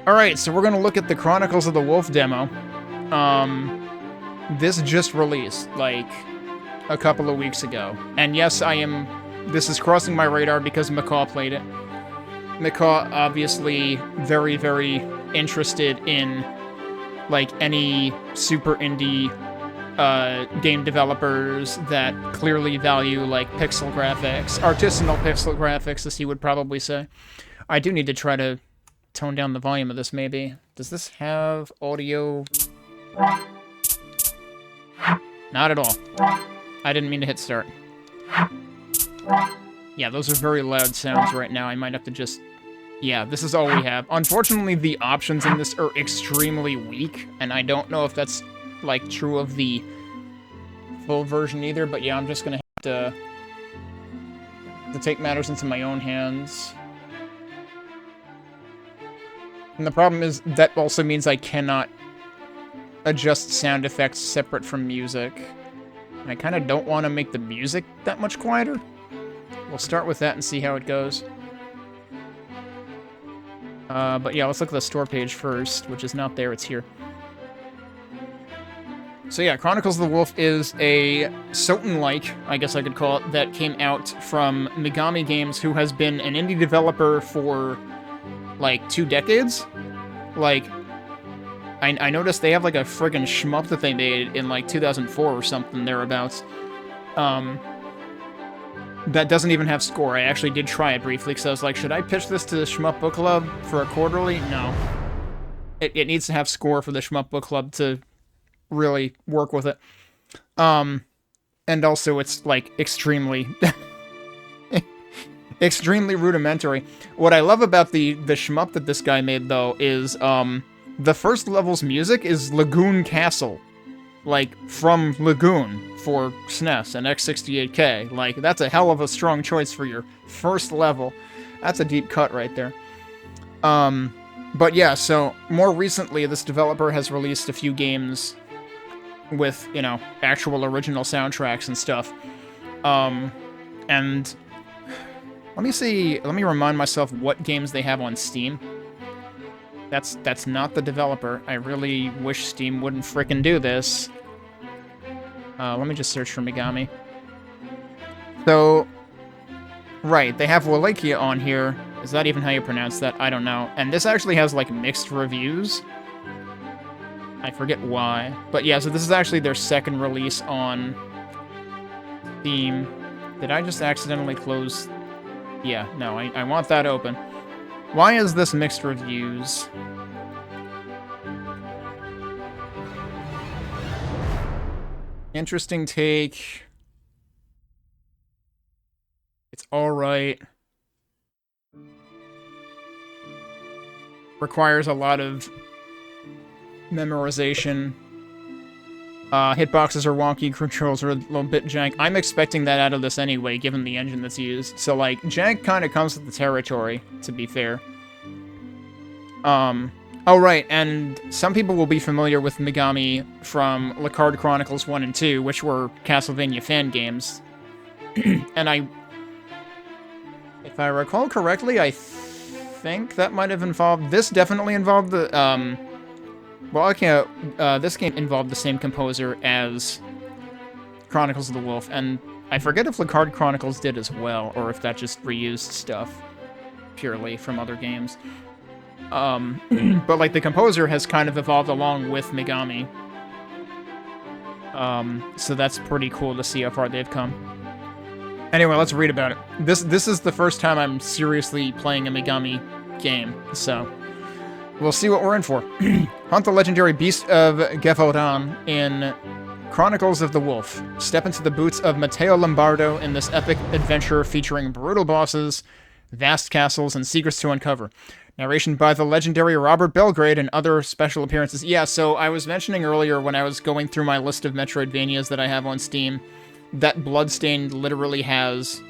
Alright, so we're gonna look at the Chronicles of the Wolf demo. This just released, like, a couple of weeks ago. And yes, this is crossing my radar because McCaw played it. McCaw, obviously, very, very interested in, like, any super indie game developers that clearly value, like, pixel graphics, artisanal pixel graphics, as he would probably say. I do need to try to tone down the volume of this, maybe. Does this have audio? Not at all. I didn't mean to hit start. Yeah, those are very loud sounds right now. I might have to just... Yeah, this is all we have. Unfortunately, the options in this are extremely weak, and I don't know if that's, like, true of the full version either, but yeah, I'm just gonna have to take matters into my own hands. And the problem is, that also means I cannot adjust sound effects separate from music. I kind of don't want to make the music that much quieter. We'll start with that and see how it goes. But yeah, let's look at the store page first, which is not there, it's here. So yeah, Chronicles of the Wolf is a SotN-like, I guess I could call it, that came out from Megami Games, who has been an indie developer for, like, 2 decades. Like, I noticed they have, like, a friggin' shmup that they made in, like, 2004 or something thereabouts. That doesn't even have score. I actually did try it briefly, because I was like, should I pitch this to the Shmup Book Club for a quarterly? No. It needs to have score for the Shmup Book Club to really work with it. And also, it's, like, extremely... extremely rudimentary. What I love about the shmup that this guy made, though, is, the first level's music is Lagoon Castle. Like, from Lagoon for SNES and X68K. Like, that's a hell of a strong choice for your first level. That's a deep cut right there. But yeah, so, more recently, this developer has released a few games with, you know, actual original soundtracks and stuff. And... let me remind myself what games they have on Steam. That's not the developer. I really wish Steam wouldn't frickin' do this. Let me just search for Megami. So, right, they have Wallachia on here. Is that even how you pronounce that? I don't know. And this actually has, like, mixed reviews. I forget why. But yeah, so this is actually their second release on Steam. Did I just accidentally close... Yeah, no, I want that open. Why is this mixed reviews? Interesting take. It's alright. Requires a lot of memorization. Hitboxes are wonky, controls are a little bit jank. I'm expecting that out of this anyway, given the engine that's used. So, like, jank kind of comes with the territory, to be fair. Oh, right, and some people will be familiar with Megami from Lacard Chronicles 1 and 2, which were Castlevania fan games. And if I recall correctly, I think that might have involved... This definitely involved the, well, I can't... this game involved the same composer as Chronicles of the Wolf, and I forget if Lacard Chronicles did as well, or if that just reused stuff purely from other games. But, like, the composer has kind of evolved along with Megami. So that's pretty cool to see how far they've come. Anyway, let's read about it. This is the first time I'm seriously playing a Megami game, so... we'll see what we're in for. Hunt the legendary beast of Gevaudan in Chronicles of the Wolf. Step into the boots of Matteo Lombardo in this epic adventure featuring brutal bosses, vast castles, and secrets to uncover. Narration by the legendary Robert Belgrade and other special appearances. Yeah, so I was mentioning earlier when I was going through my list of Metroidvanias that I have on Steam, that Bloodstained literally has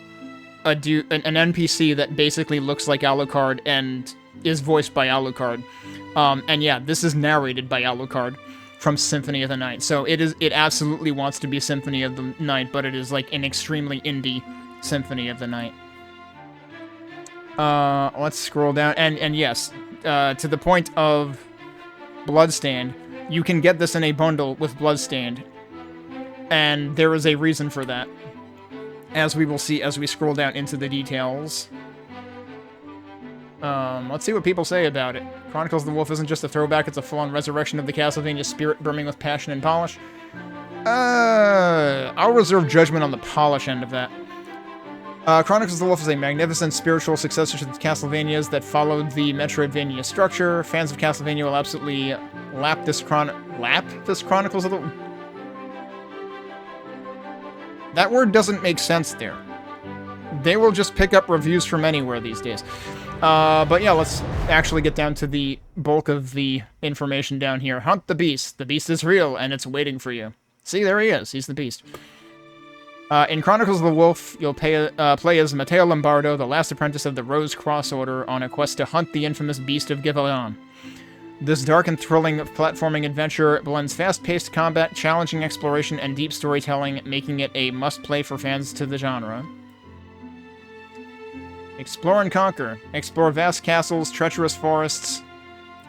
an NPC that basically looks like Alucard and is voiced by Alucard. And yeah, this is narrated by Alucard from Symphony of the Night. So it absolutely wants to be Symphony of the Night, but it is like an extremely indie Symphony of the Night. Let's scroll down, and yes, to the point of Bloodstained. You can get this in a bundle with Bloodstained, and there is a reason for that, as we will see as we scroll down into the details. Let's see what people say about it. Chronicles of the Wolf isn't just a throwback, it's a full-on resurrection of the Castlevania spirit brimming with passion and polish. I'll reserve judgment on the polish end of that. Chronicles of the Wolf is a magnificent spiritual successor to the Castlevanias that followed the Metroidvania structure. Fans of Castlevania will absolutely lap this Chronicles of the... That word doesn't make sense there. They will just pick up reviews from anywhere these days. But yeah, let's actually get down to the bulk of the information down here. Hunt the Beast. The Beast is real, and it's waiting for you. See, there he is. He's the Beast. In Chronicles of the Wolf, you'll play as Matteo Lombardo, the last apprentice of the Rose Cross Order, on a quest to hunt the infamous Beast of Givellon. This dark and thrilling platforming adventure blends fast-paced combat, challenging exploration, and deep storytelling, making it a must-play for fans to the genre. Explore and conquer. Explore vast castles, treacherous forests,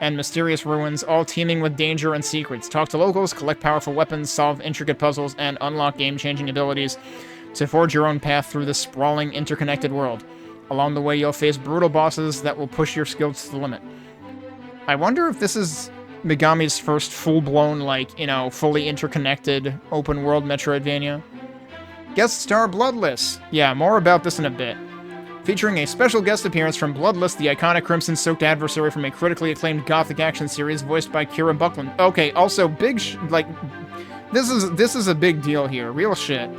and mysterious ruins, all teeming with danger and secrets. Talk to locals, collect powerful weapons, solve intricate puzzles, and unlock game-changing abilities to forge your own path through this sprawling, interconnected world. Along the way, you'll face brutal bosses that will push your skills to the limit. I wonder if this is Megami's first full-blown, like, you know, fully interconnected open-world Metroidvania. Guest star Bloodless. Yeah, more about this in a bit. Featuring a special guest appearance from Bloodless, the iconic crimson-soaked adversary from a critically acclaimed gothic action series voiced by Kira Buckland. Okay, also, this is a big deal here. Real shit.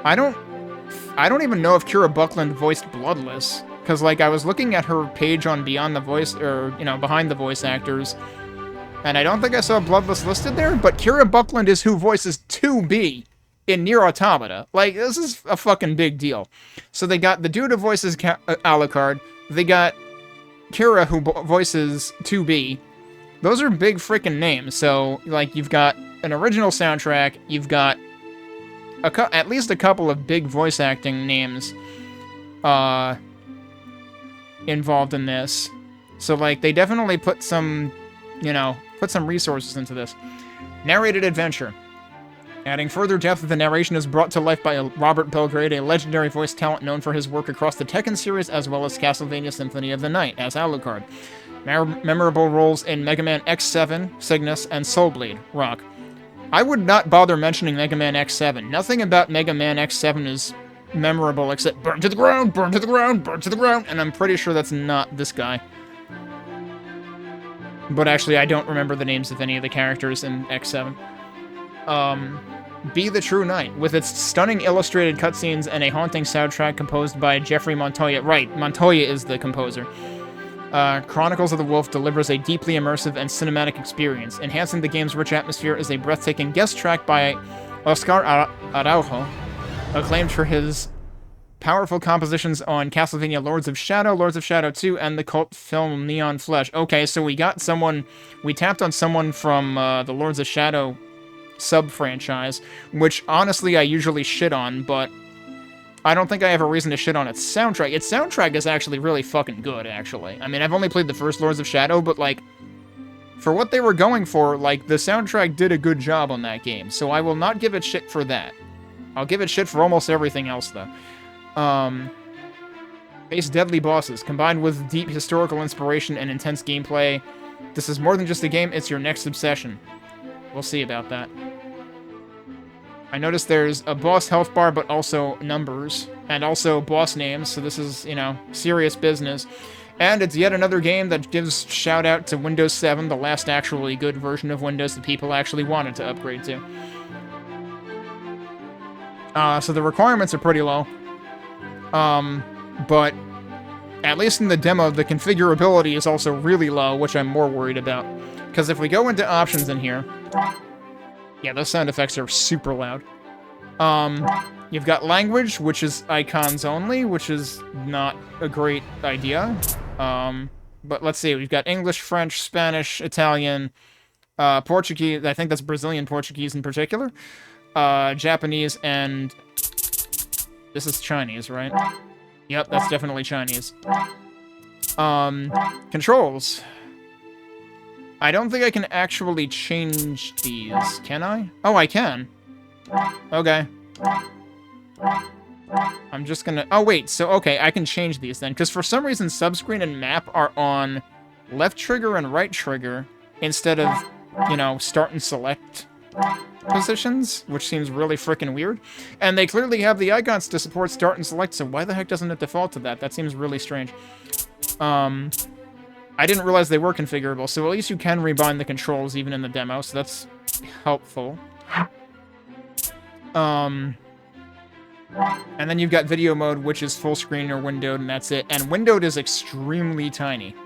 I don't even know if Kira Buckland voiced Bloodless, because, like, I was looking at her page on Beyond the Voice, or, you know, Behind the Voice Actors, and I don't think I saw Bloodless listed there, but Kira Buckland is who voices 2B in Nier Automata. Like, this is a fucking big deal. So they got the dude who voices Alucard, they got Kira who voices 2B. Those are big freaking names. So, like, you've got an original soundtrack, you've got at least a couple of big voice acting names involved in this. So, like, they definitely put some, you know, resources into this. Narrated adventure. Adding further depth, the narration is brought to life by Robert Belgrade, a legendary voice talent known for his work across the Tekken series as well as Castlevania Symphony of the Night as Alucard. Memorable roles in Mega Man X7, Cygnus, and Soul Bleed rock. I would not bother mentioning Mega Man X7. Nothing about Mega Man X7 is memorable except burn to the ground, burn to the ground, burn to the ground, and I'm pretty sure that's not this guy. But actually, I don't remember the names of any of the characters in X7. Be the True Knight, with its stunning illustrated cutscenes and a haunting soundtrack composed by Jeffrey Montoya. Right, Montoya is the composer. Chronicles of the Wolf delivers a deeply immersive and cinematic experience. Enhancing the game's rich atmosphere is a breathtaking guest track by Oscar Araujo, acclaimed for his powerful compositions on Castlevania Lords of Shadow 2, and the cult film Neon Flesh. Okay, so we tapped on someone from the Lords of Shadow sub-franchise, which honestly I usually shit on, but I don't think I have a reason to shit on its soundtrack. Its soundtrack is actually really fucking good, actually. I mean, I've only played the first Lords of Shadow, but, like, for what they were going for, like, the soundtrack did a good job on that game, so I will not give it shit for that. I'll give it shit for almost everything else, though. Face deadly bosses, combined with deep historical inspiration and intense gameplay. This is more than just a game, it's your next obsession. We'll see about that. I noticed there's a boss health bar, but also numbers, and also boss names, so this is, you know, serious business. And it's yet another game that gives shout-out to Windows 7, the last actually good version of Windows that people actually wanted to upgrade to. So the requirements are pretty low. But at least in the demo, the configurability is also really low, which I'm more worried about. Because if we go into options in here... Yeah, those sound effects are super loud. You've got language, which is icons only, which is not a great idea. But let's see, we've got English, French, Spanish, Italian, Portuguese, I think that's Brazilian Portuguese in particular, Japanese, and this is Chinese, right? Yep, that's definitely Chinese. Controls. I don't think I can actually change these, can I? Oh, I can. Okay. I'm just gonna... Oh, wait, so, okay, I can change these then, because for some reason subscreen and map are on left trigger and right trigger instead of, you know, start and select positions, which seems really freaking weird. And they clearly have the icons to support start and select, so why the heck doesn't it default to that? That seems really strange. I didn't realize they were configurable, so at least you can rebind the controls even in the demo, so that's helpful. And then you've got video mode, which is full screen or windowed, and that's it. And windowed is extremely tiny.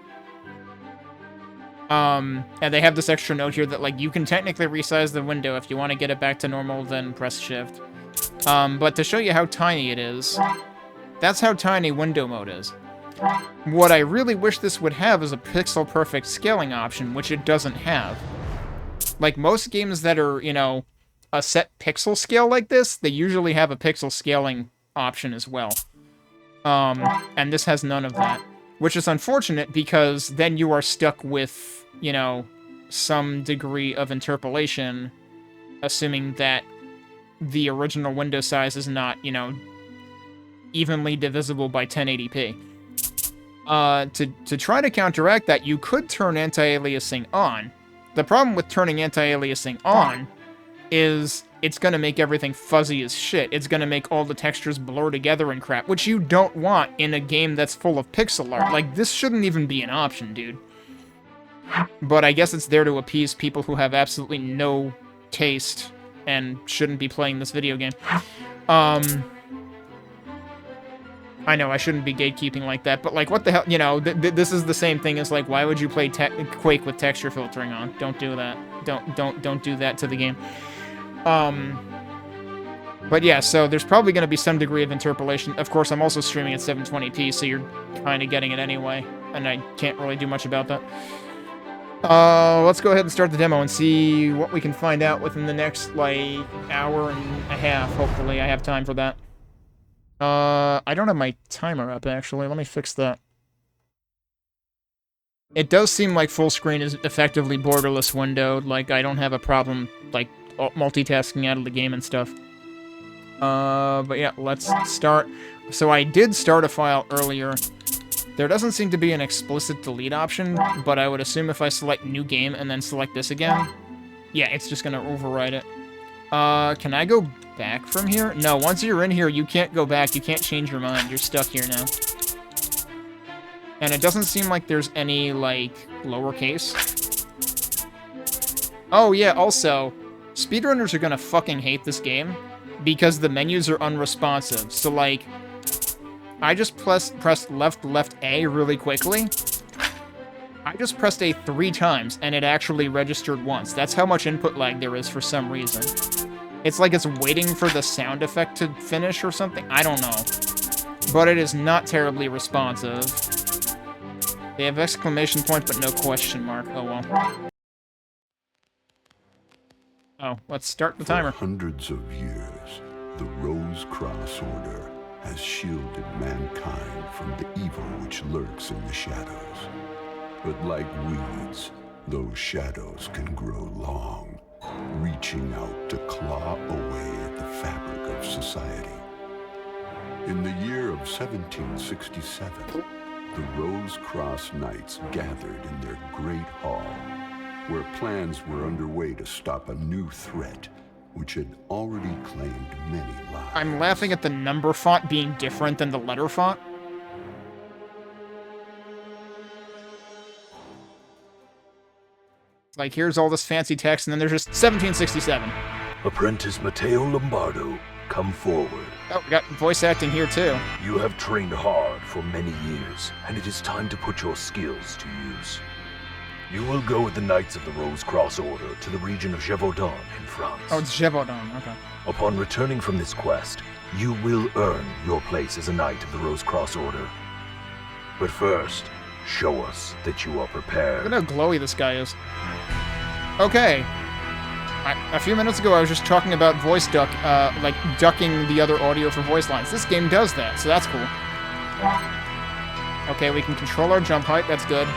And they have this extra note here that, like, you can technically resize the window. If you want to get it back to normal, then press shift. But to show you how tiny it is, that's how tiny window mode is. What I really wish this would have is a pixel-perfect scaling option, which it doesn't have. Like, most games that are, you know, a set pixel scale like this, they usually have a pixel scaling option as well. And this has none of that. Which is unfortunate, because then you are stuck with, you know, some degree of interpolation, assuming that the original window size is not, you know, evenly divisible by 1080p. To try to counteract that, you could turn anti-aliasing on. The problem with turning anti-aliasing on is it's going to make everything fuzzy as shit. It's going to make all the textures blur together and crap, which you don't want in a game that's full of pixel art. Like, this shouldn't even be an option, dude. But I guess it's there to appease people who have absolutely no taste and shouldn't be playing this video game. I know, I shouldn't be gatekeeping like that, but, like, what the hell, you know, this is the same thing as, like, why would you play Quake with texture filtering on? Don't do that. Don't do that to the game. But yeah, so there's probably going to be some degree of interpolation. Of course, I'm also streaming at 720p, so you're kind of getting it anyway, and I can't really do much about that. Let's go ahead and start the demo and see what we can find out within the next, like, hour and a half, hopefully. I have time for that. I don't have my timer up, actually. Let me fix that. It does seem like full screen is effectively borderless windowed. Like, I don't have a problem, like, multitasking out of the game and stuff. But yeah, let's start. So I did start a file earlier. There doesn't seem to be an explicit delete option, but I would assume if I select new game and then select this again, yeah, it's just gonna override it. Can I go back from here? No, once you're in here, you can't go back. You can't change your mind. You're stuck here now. And it doesn't seem like there's any, like, lowercase. Oh, yeah, also, speedrunners are gonna fucking hate this game because the menus are unresponsive. So, like, I just pressed left A really quickly. I just pressed A 3 times, and it actually registered once. That's how much input lag there is for some reason. It's like it's waiting for the sound effect to finish or something. I don't know. But it is not terribly responsive. They have exclamation point, but no question mark. Oh, well. Oh, let's start the timer. For hundreds of years, the Rose Cross Order has shielded mankind from the evil which lurks in the shadows. But like weeds, those shadows can grow long, reaching out to claw away at the fabric of society. In the year of 1767, the Rose Cross Knights gathered in their great hall, where plans were underway to stop a new threat which had already claimed many lives. I'm laughing at the number font being different than the letter font. Like, here's all this fancy text, and then there's just 1767. Apprentice Matteo Lombardo, come forward. Oh, we got voice acting here, too. You have trained hard for many years, and it is time to put your skills to use. You will go with the Knights of the Rose Cross Order to the region of Gévaudan in France. Oh, it's Gévaudan, okay. Upon returning from this quest, you will earn your place as a Knight of the Rose Cross Order. But first, show us that you are prepared. Look at how glowy this guy is. Okay. A few minutes ago, I was just talking about voice duck, like ducking the other audio for voice lines. This game does that, so that's cool. Okay, we can control our jump height. That's good.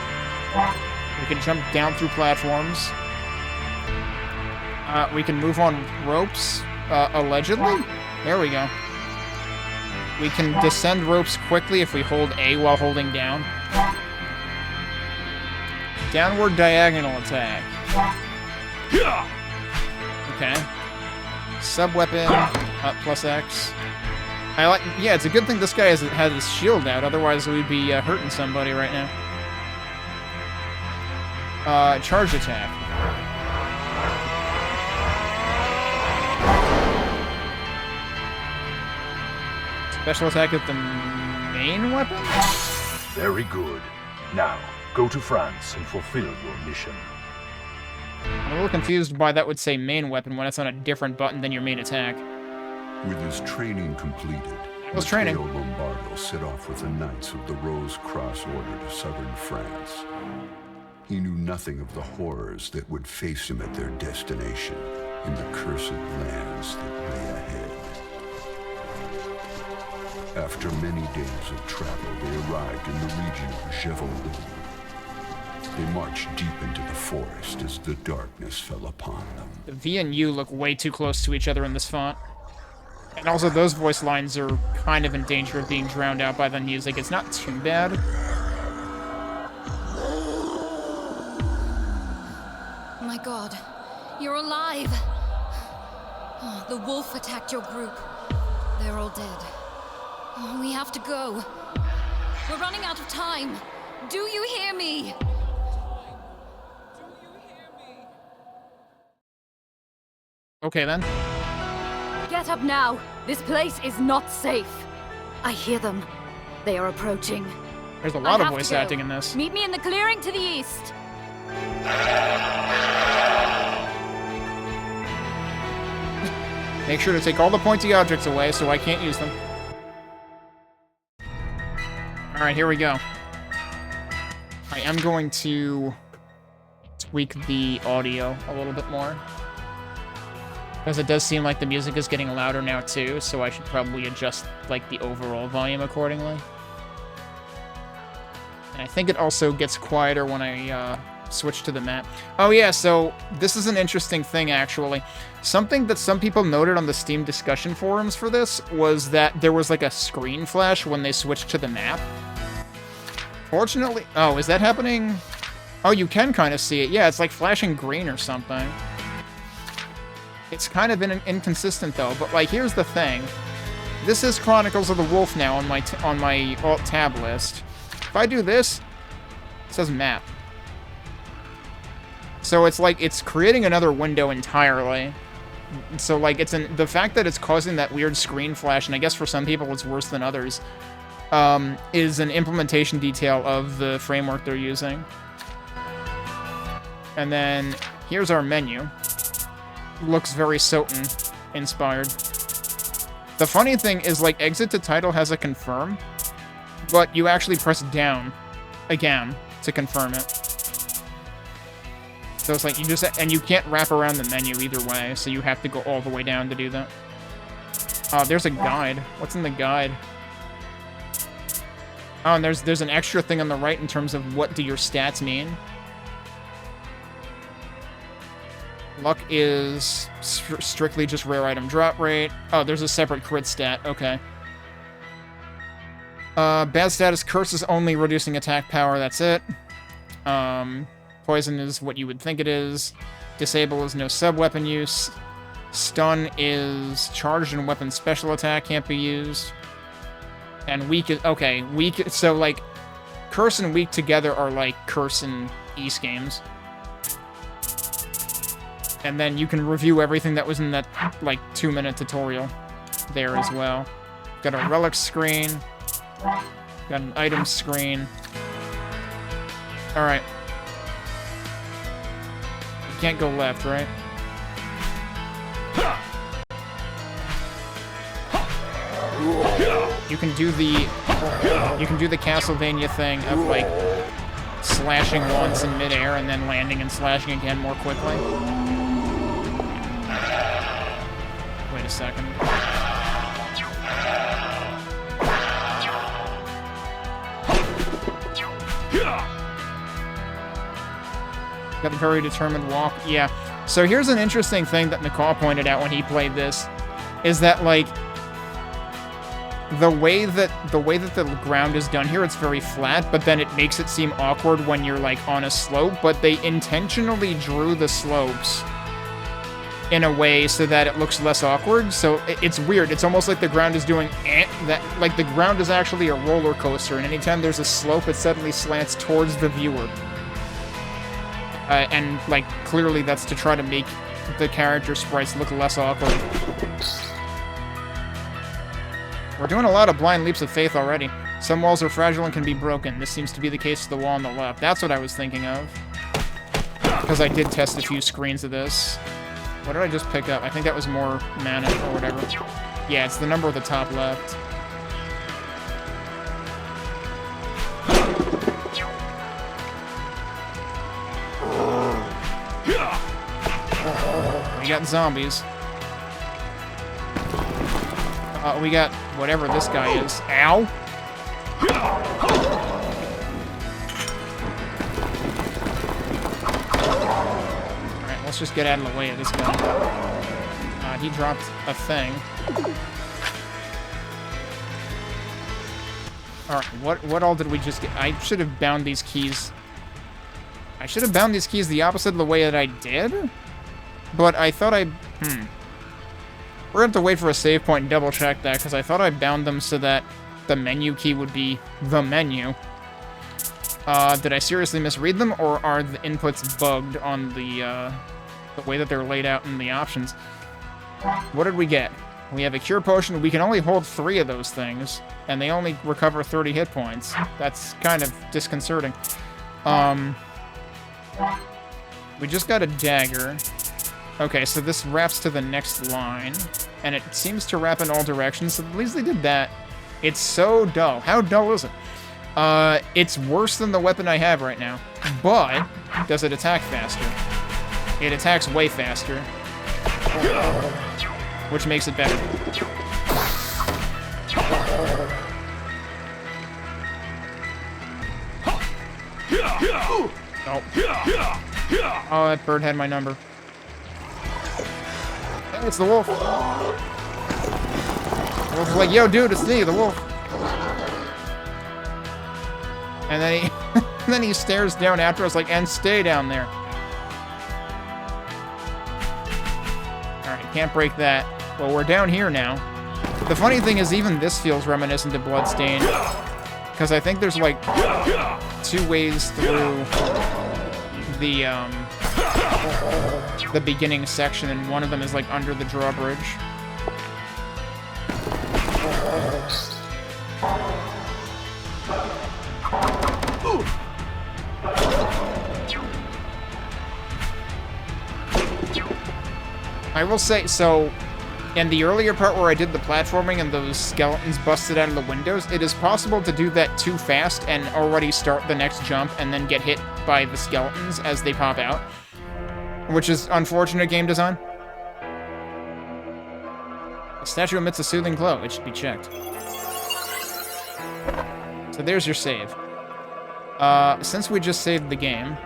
We can jump down through platforms. We can move on ropes, allegedly? There we go. We can descend ropes quickly if we hold A while holding down. Downward diagonal attack. Okay. Sub-weapon, plus X. Yeah, it's a good thing this guy has his shield out, otherwise we'd be hurting somebody right now. Charge attack. Special attack with the main weapon? Very good. Now, go to France and fulfill your mission. I'm a little confused why that would say main weapon when it's on a different button than your main attack. With his training completed, training. Matteo Lombardo set off with the Knights of the Rose Cross Order to southern France. He knew nothing of the horrors that would face him at their destination in the cursed lands that lay ahead. After many days of travel, they arrived in the region of Gévaudan. They marched deep into the forest as the darkness fell upon them. The V and U look way too close to each other in this font. And also, those voice lines are kind of in danger of being drowned out by the music. It's not too bad. My God, you're alive! Oh, the wolf attacked your group. They're all dead. Oh, we have to go. We're running out of time. Do you hear me? Okay, then. Get up now. This place is not safe. I hear them. They are approaching. There's a lot of voice acting in this. Meet me in the clearing to the east. Make sure to take all the pointy objects away so I can't use them. Alright, here we go. I am going to tweak the audio a little bit more. Because it does seem like the music is getting louder now too, so I should probably adjust like the overall volume accordingly. And I think it also gets quieter when I switch to the map. Oh yeah, so this is an interesting thing actually. Something that some people noted on the Steam discussion forums for this was that there was like a screen flash when they switched to the map. Fortunately... Oh, is that happening? Oh, you can kind of see it. Yeah, it's like flashing green or something. It's kind of inconsistent though, but like here's the thing. This is Chronicles of the Wolf now on my alt-tab list. If I do this, it says map. So it's like it's creating another window entirely. So like the fact that it's causing that weird screen flash, and I guess for some people it's worse than others, is an implementation detail of the framework they're using. And then here's our menu. Looks very SotN inspired. The funny thing is, like, exit to title has a confirm, but you actually press down again to confirm it. So it's like and you can't wrap around the menu either way, so you have to go all the way down to do that. There's a guide. What's in the guide? Oh, and there's an extra thing on the right in terms of what do your stats mean. Luck is strictly just rare item drop rate. Oh, there's a separate crit stat. Okay. Bad status, curse is only reducing attack power. That's it. Poison is what you would think it is. Disable is no sub-weapon use. Stun is charged and weapon special attack can't be used. And weak is... Okay, weak... So, like, curse and weak together are like curse and East games. And then you can review everything that was in that, like, 2-minute tutorial there as well. Got a relic screen. Got an item screen. Alright. You can't go left, right? You can do the Castlevania thing of, like, slashing once in midair and then landing and slashing again more quickly. Wait a second. Got a very determined walk. Yeah. So here's an interesting thing that Nicole pointed out when he played this, is that, like, the way that the ground is done here, it's very flat, but then it makes it seem awkward when you're, like, on a slope, but they intentionally drew the slopes in a way so that it looks less awkward. So it's weird. It's almost like the ground is doing that. Like, the ground is actually a roller coaster, and anytime there's a slope, it suddenly slants towards the viewer. And, like, clearly that's to try to make the character sprites look less awkward. We're doing a lot of blind leaps of faith already. Some walls are fragile and can be broken. This seems to be the case of the wall on the left. That's what I was thinking of. Because I did test a few screens of this. What did I just pick up? I think that was more mana or whatever. Yeah, it's the number at the top left. We got zombies. We got whatever this guy is. Ow! Alright, let's just get out of the way of this guy. He dropped a thing. Alright, what all did we just get? I should have bound these keys. I should have bound these keys the opposite of the way that I did? But I thought I... We're going to have to wait for a save point and double check that, because I thought I bound them so that the menu key would be the menu. Did I seriously misread them, or are the inputs bugged on the way that they're laid out in the options? What did we get? We have a cure potion. We can only hold 3 of those things, and they only recover 30 hit points. That's kind of disconcerting. We just got a dagger. Okay, so this wraps to the next line, and it seems to wrap in all directions, so at least they did that. It's so dull. How dull is it? It's worse than the weapon I have right now, but does it attack faster? It attacks way faster, which makes it better. Oh. Oh, that bird had my number. It's the wolf. The wolf's like, yo, dude, it's me, the wolf. And then he, and then he stares down after us like, and stay down there. Alright, can't break that. Well, we're down here now. The funny thing is, even this feels reminiscent of Bloodstained. Because I think there's, like, 2 ways through the beginning section, and one of them is, like, under the drawbridge. I will say, so, in the earlier part where I did the platforming and those skeletons busted out of the windows, it is possible to do that too fast and already start the next jump and then get hit by the skeletons as they pop out. Which is unfortunate game design. The statue emits a soothing glow. It should be checked. So there's your save. Since we just saved the game,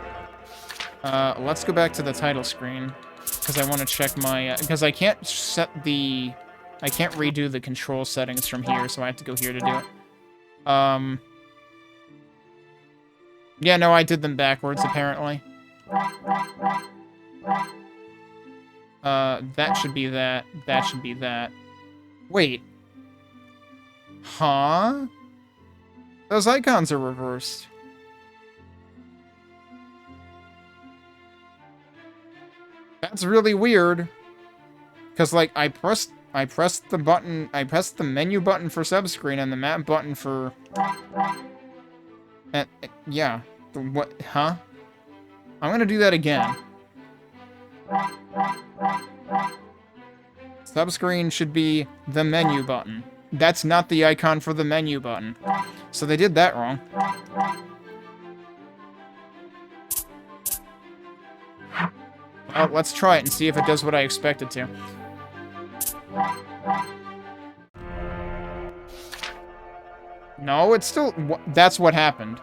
let's go back to the title screen. Because I want to check my... because I can't I can't redo the control settings from here, so I have to go here to do it. Yeah, no, I did them backwards, apparently. That should be that. That should be that. Wait. Huh? Those icons are reversed. That's really weird. Because, like, I pressed the button, I pressed the menu button for subscreen and the map button for... yeah. What? Huh? I'm gonna do that again. Subscreen should be the menu button. That's not the icon for the menu button. So they did that wrong. Well, let's try it and see if it does what I expect it to. No, it's still... that's what happened.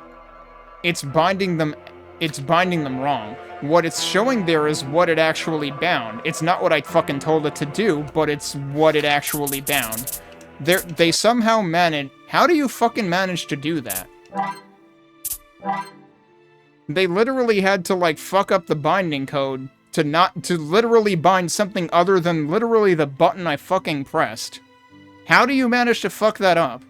It's binding them it's binding them wrong. What it's showing there is what it actually bound. It's not what I fucking told it to do, but it's what it actually bound. They somehow managed... How do you fucking manage to do that? They literally had to, like, fuck up the binding code to literally bind something other than literally the button I fucking pressed. How do you manage to fuck that up?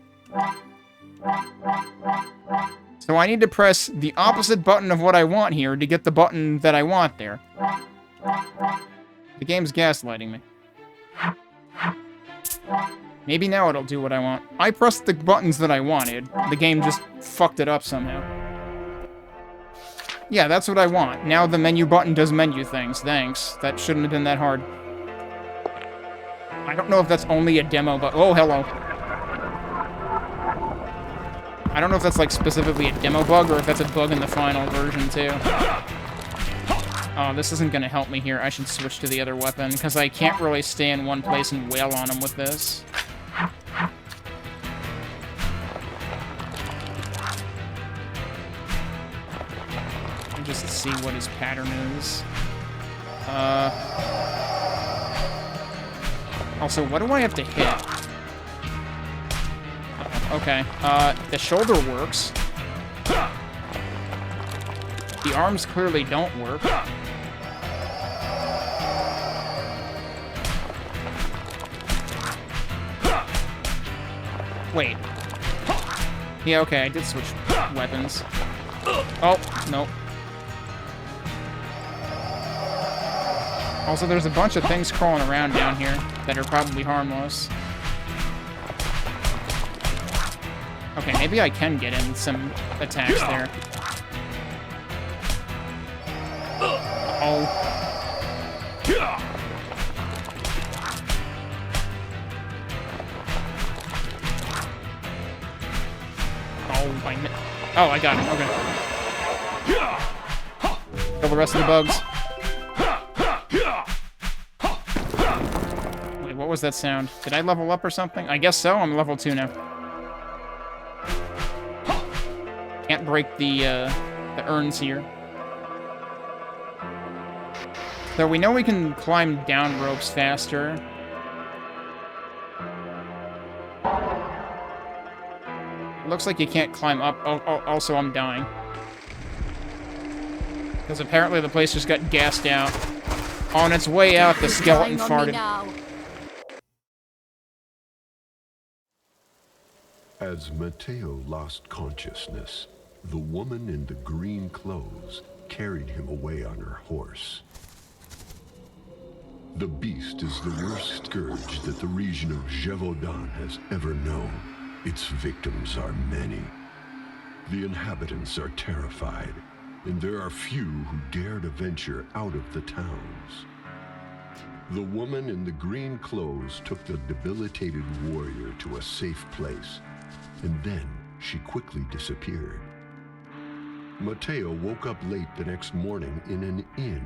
So I need to press the opposite button of what I want here to get the button that I want there. The game's gaslighting me. Maybe now it'll do what I want. I pressed the buttons that I wanted. The game just fucked it up somehow. Yeah, that's what I want. Now the menu button does menu things. Thanks. That shouldn't have been that hard. I don't know if that's only a demo, but... Oh, hello. I don't know if that's, like, specifically a demo bug, or if that's a bug in the final version, too. Oh, this isn't gonna help me here. I should switch to the other weapon, because I can't really stay in one place and wail on him with this. Just see what his pattern is. Also, what do I have to hit? Okay, the shoulder works. The arms clearly don't work. Wait. Yeah, okay, I did switch weapons. Oh, nope. Also, there's a bunch of things crawling around down here that are probably harmless. Okay, maybe I can get in some attacks there. Oh. Oh, I got him. Okay. Kill the rest of the bugs. Wait, what was that sound? Did I level up or something? I guess so. I'm level 2 now. Can't break the urns here. So we know we can climb down ropes faster. Looks like you can't climb up. Oh, also, I'm dying. Because apparently the place just got gassed out. On its way out, the skeleton farted. As Mateo lost consciousness, the woman in the green clothes carried him away on her horse. The beast is the worst scourge that the region of Gévaudan has ever known. Its victims are many. The inhabitants are terrified, and there are few who dare to venture out of the towns. The woman in the green clothes took the debilitated warrior to a safe place, and then she quickly disappeared. Mateo woke up late the next morning in an inn.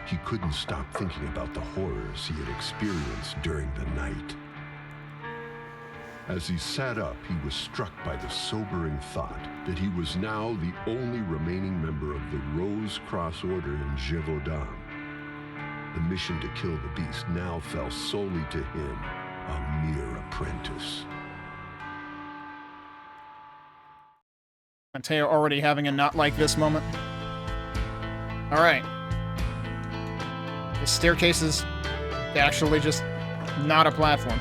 He couldn't stop thinking about the horrors he had experienced during the night. As he sat up, he was struck by the sobering thought that he was now the only remaining member of the Rose Cross Order in Gévaudan. The mission to kill the beast now fell solely to him, a mere apprentice. Mateo already having a not like this moment. Alright. The staircase is actually just not a platform.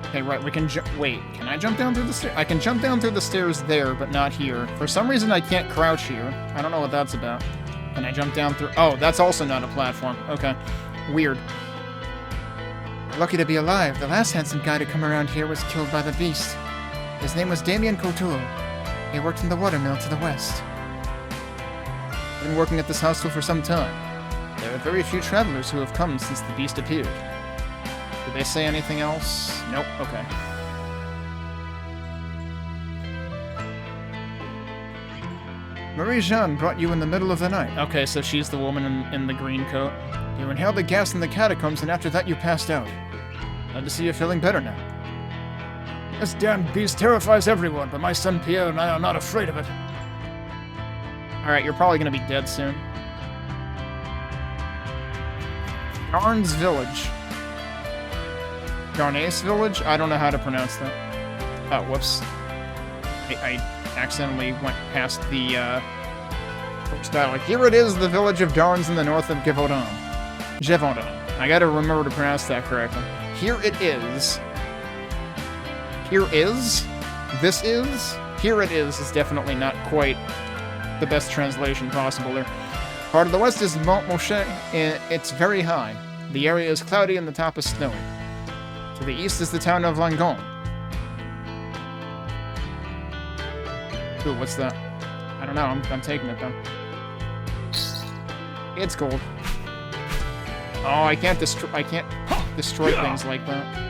Okay, right, we can wait, can I jump down through the stairs? I can jump down through the stairs there, but not here. For some reason, I can't crouch here. I don't know what that's about. Can I jump down through... Oh, that's also not a platform. Okay. Weird. Lucky to be alive. The last handsome guy to come around here was killed by the beast. His name was Damien Couture. He worked in the watermill to the west. Been working at this hostel for some time. There are very few travelers who have come since the beast appeared. Did they say anything else? Nope. Okay. Marie-Jeanne brought you in the middle of the night. Okay, so she's the woman in the green coat. You inhaled the gas in the catacombs, and after that you passed out. Glad to see you're feeling better now. This damned beast terrifies everyone, but my son Pierre and I are not afraid of it. Alright, you're probably gonna be dead soon. Darn's Village. Darnace Village? I don't know how to pronounce that. Oh, whoops. I accidentally went past the, first dialogue. Here it is, the village of Darns in the north of Gévaudan. Gévaudan. I gotta remember to pronounce that correctly. Here it is. Here is? This is? Here it is definitely not quite the best translation possible there. Part of the west is Mont Mouchet. It's very high. The area is cloudy and the top is snowy. To the east is the town of Langon. Ooh, what's that? I don't know. I'm taking it, though. It's gold. Oh, I can't destroy things like that.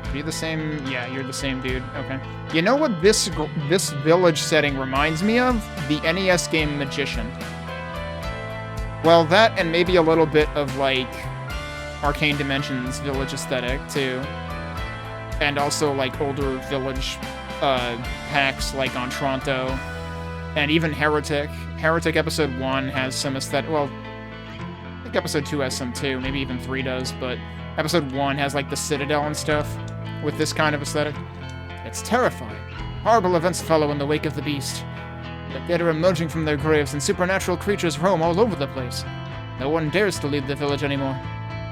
Are you the same? Yeah, you're the same dude. Okay. You know what this village setting reminds me of? The NES game Magician. Well, that and maybe a little bit of, like, Arcane Dimensions village aesthetic, too. And also, like, older village packs, like on Toronto. And even Heretic. Heretic Episode 1 has some aesthetic... Well, I think Episode 2 has some, too. Maybe even 3 does, but Episode 1 has, like, the Citadel and stuff with this kind of aesthetic. It's terrifying. Horrible events follow in the wake of the beast. The dead are emerging from their graves, and supernatural creatures roam all over the place. No one dares to leave the village anymore.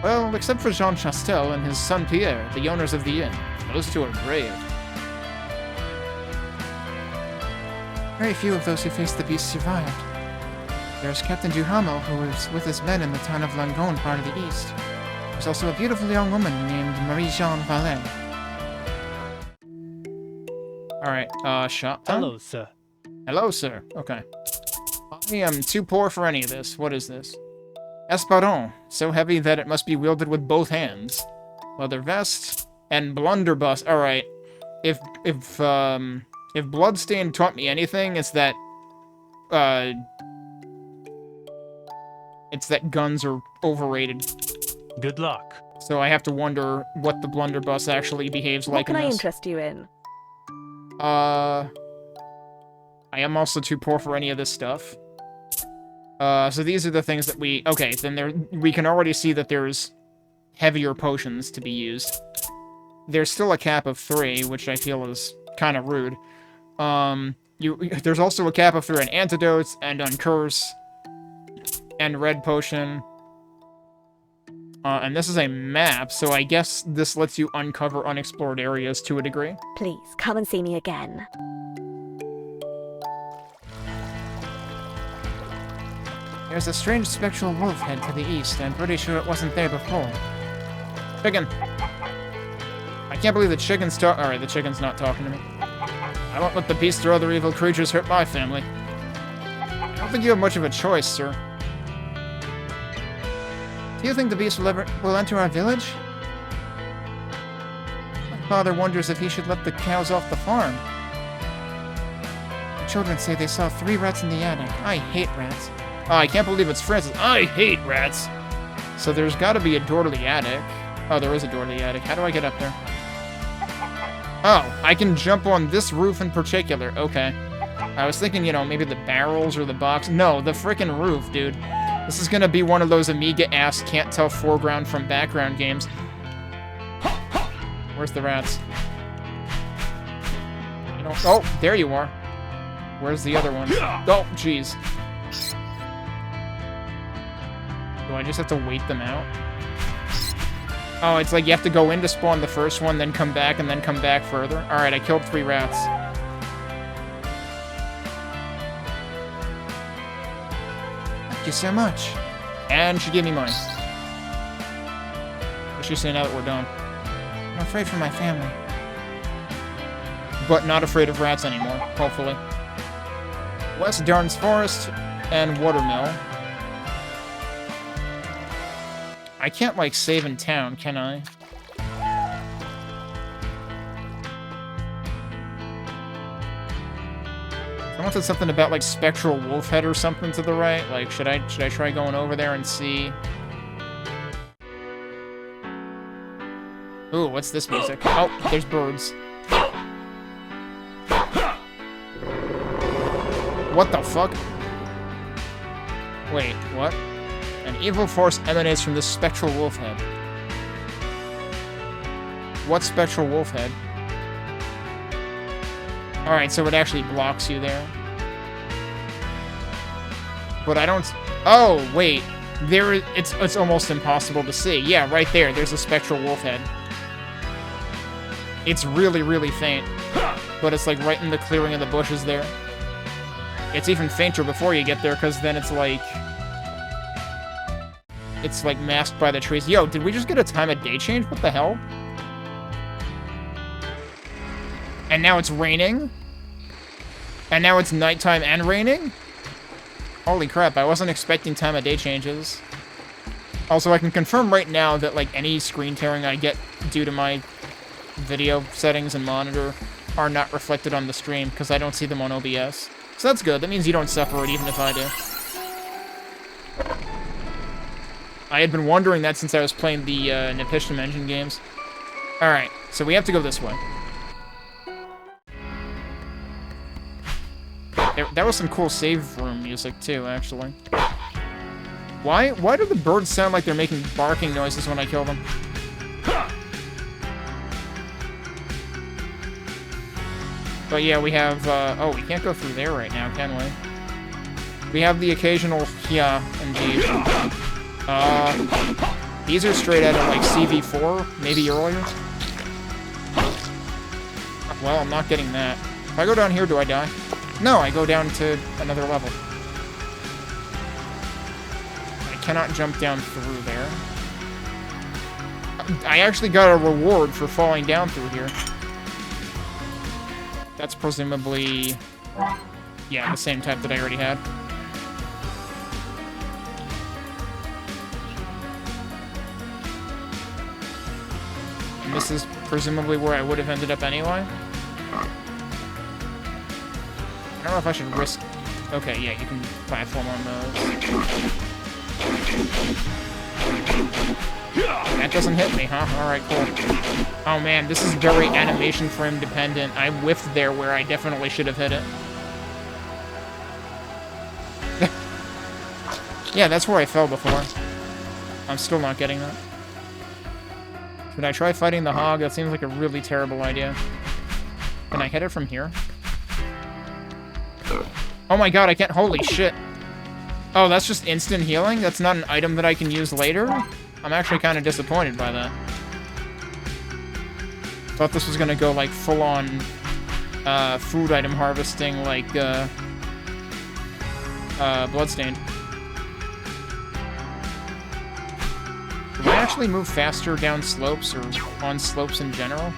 Well, except for Jean Chastel and his son Pierre, the owners of the inn. Those two are brave. Very few of those who faced the beast survived. There's Captain Duhamel, who was with his men in the town of Langon, part of the east. There's also a beautiful young woman named Marie-Jeanne Vallet. Alright, shop time? Hello, sir. Hello, sir. Okay. I am too poor for any of this. What is this? Espadon, so heavy that it must be wielded with both hands. Leather vest and blunderbuss. Alright. If Bloodstain taught me anything, it's that guns are overrated. Good luck. So I have to wonder what the blunderbuss actually behaves like in What can I this. interest you in? I am also too poor for any of this stuff. So these are the things that we... Okay, then we can already see that there's heavier potions to be used. There's still a cap of 3, which I feel is kind of rude. There's also a cap of 3 on antidotes, and on curse, and red potion. And this is a map, so I guess this lets you uncover unexplored areas to a degree. Please, come and see me again. There's a strange spectral wolf head to the east. I'm pretty sure it wasn't there before. Chicken. I can't believe the chicken's Alright, the chicken's not talking to me. I won't let the beast or other evil creatures hurt my family. I don't think you have much of a choice, sir. Do you think the beast will enter our village? My father wonders if he should let the cows off the farm. The children say they saw 3 rats in the attic. I hate rats. Oh, I can't believe it's Francis. I hate rats! So there's gotta be a door to the attic. Oh, there is a door to the attic. How do I get up there? Oh, I can jump on this roof in particular. Okay. I was thinking, you know, maybe the barrels or the box. No, the frickin' roof, dude. This is gonna be one of those Amiga-ass can't tell foreground from background games. Where's the rats? You know, oh, there you are. Where's the other one? Oh, jeez. Do I just have to wait them out? Oh, it's like you have to go in to spawn the first one, then come back, and then come back further? Alright, I killed 3 rats. Thank you so much. And she gave me money. What's she say now that we're done? I'm afraid for my family. But not afraid of rats anymore, hopefully. West Darn's Forest and Watermill. I can't, like, save in town, can I? Someone said something about, like, Spectral Wolf Head or something to the right. Like, should I try going over there and see? Ooh, what's this music? Oh, there's birds. What the fuck? Wait, what? An evil force emanates from this spectral wolf head. What spectral wolf head? Alright, so it actually blocks you there. But I don't... Oh, wait. It's almost impossible to see. Yeah, right there. There's a spectral wolf head. It's really, really faint. But it's like right in the clearing of the bushes there. It's even fainter before you get there, because then it's like... It's like masked by the trees. Yo, did we just get a time of day change? What the hell? And now it's raining? And now it's nighttime and raining? Holy crap, I wasn't expecting time of day changes. Also, I can confirm right now that, like, any screen tearing I get due to my video settings and monitor are not reflected on the stream, because I don't see them on OBS. So that's good. That means you don't suffer it, even if I do. I had been wondering that since I was playing the Nepishtim engine games. Alright, so we have to go this way. That was some cool save room music, too, actually. Why do the birds sound like they're making barking noises when I kill them? But yeah, we have, oh, we can't go through there right now, can we? We have the occasional, yeah, indeed. These are straight out of, like, CV4, maybe earlier? Well, I'm not getting that. If I go down here, do I die? No, I go down to another level. I cannot jump down through there. I actually got a reward for falling down through here. That's presumably... yeah, the same type that I already had. And this is presumably where I would have ended up anyway. I don't know if I should risk... Okay, yeah, you can platform on those. That doesn't hit me, huh? Alright, cool. Oh man, this is very animation frame dependent. I whiffed there where I definitely should have hit it. Yeah, that's where I fell before. I'm still not getting that. Should I try fighting the hog? That seems like a really terrible idea. Can I hit it from here? Oh my god, I can't... Holy shit. Oh, that's just instant healing? That's not an item that I can use later? I'm actually kind of disappointed by that. Thought this was gonna go, like, full-on food item harvesting, like, Bloodstained. Do I actually move faster down slopes, or on slopes in general?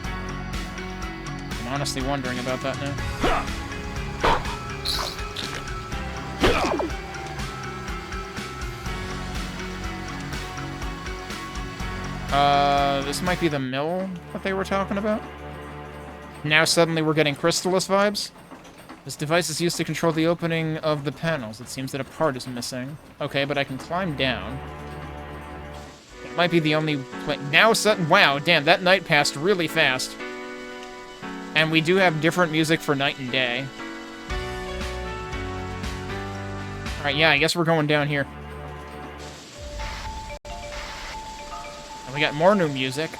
I'm honestly wondering about that now. This might be the mill that they were talking about. Now suddenly we're getting Crystallis vibes. This device is used to control the opening of the panels. It seems that a part is missing. Okay, but I can climb down. It might be the only place. Now sudden. Wow, damn, that night passed really fast. And we do have different music for night and day. Alright, yeah, I guess we're going down here. We got more new music.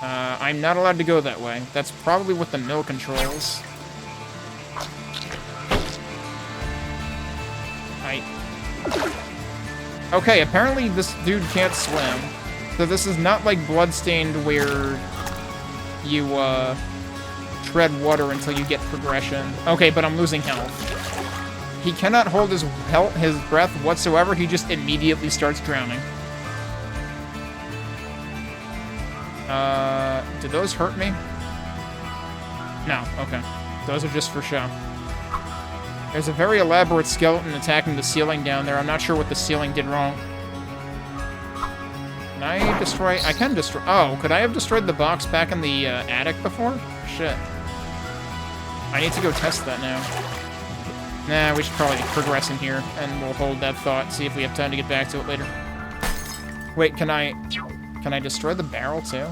I'm not allowed to go that way. That's probably what the mill controls. Okay, apparently this dude can't swim. So this is not like Bloodstained where you, tread water until you get progression. Okay, but I'm losing health. He cannot hold his breath whatsoever. He just immediately starts drowning. Did those hurt me? No, okay. Those are just for show. There's a very elaborate skeleton attacking the ceiling down there. I'm not sure what the ceiling did wrong. Can I destroy... I can destroy... Oh, could I have destroyed the box back in the attic before? Shit. I need to go test that now. Nah, we should probably progress in here, and we'll hold that thought, see if we have time to get back to it later. Wait, can I destroy the barrel, too?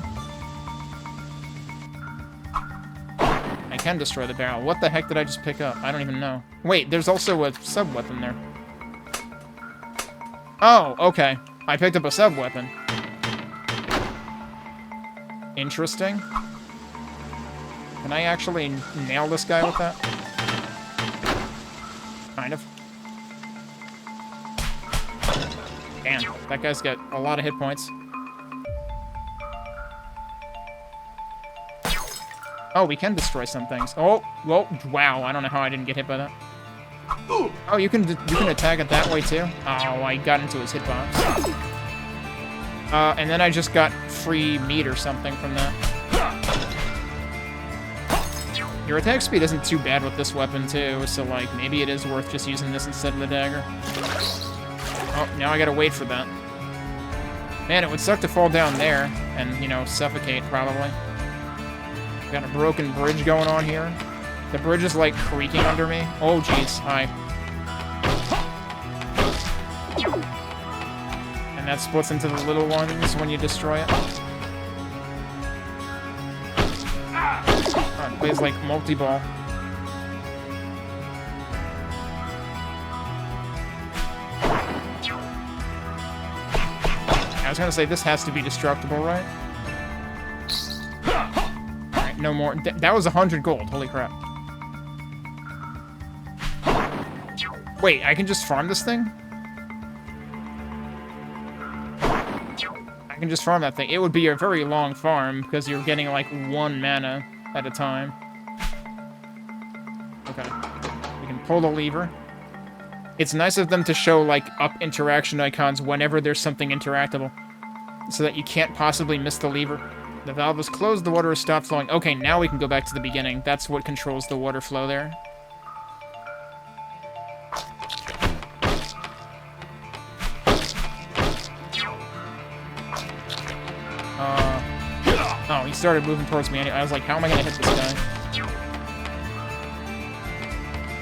I can destroy the barrel. What the heck did I just pick up? I don't even know. Wait, there's also a sub-weapon there. Oh, okay. I picked up a sub-weapon. Interesting. Can I actually nail this guy with that? Kind of. Damn, that guy's got a lot of hit points. Oh, we can destroy some things. Oh, whoa, wow, I don't know how I didn't get hit by that. Oh, you can attack it that way too? Oh, I got into his hitbox. And then I just got free meat or something from that. Your attack speed isn't too bad with this weapon too, so like, maybe it is worth just using this instead of the dagger. Oh, now I gotta wait for that. Man, it would suck to fall down there and, you know, suffocate probably. Got a broken bridge going on here. The bridge is like creaking under me. Oh jeez, hi. And that splits into the little ones when you destroy it. Oh, it plays like multi-ball. I was gonna say, this has to be destructible, right? Alright, no more. That was 100 gold, holy crap. Wait, I can just farm this thing? I can just farm that thing. It would be a very long farm, because you're getting, like, 1 mana at a time. Okay. We can pull the lever. It's nice of them to show, like, up interaction icons whenever there's something interactable, so that you can't possibly miss the lever. The valve is closed, the water has stopped flowing. Okay, now we can go back to the beginning. That's what controls the water flow there. Oh, he started moving towards me. I was like, how am I going to hit this guy?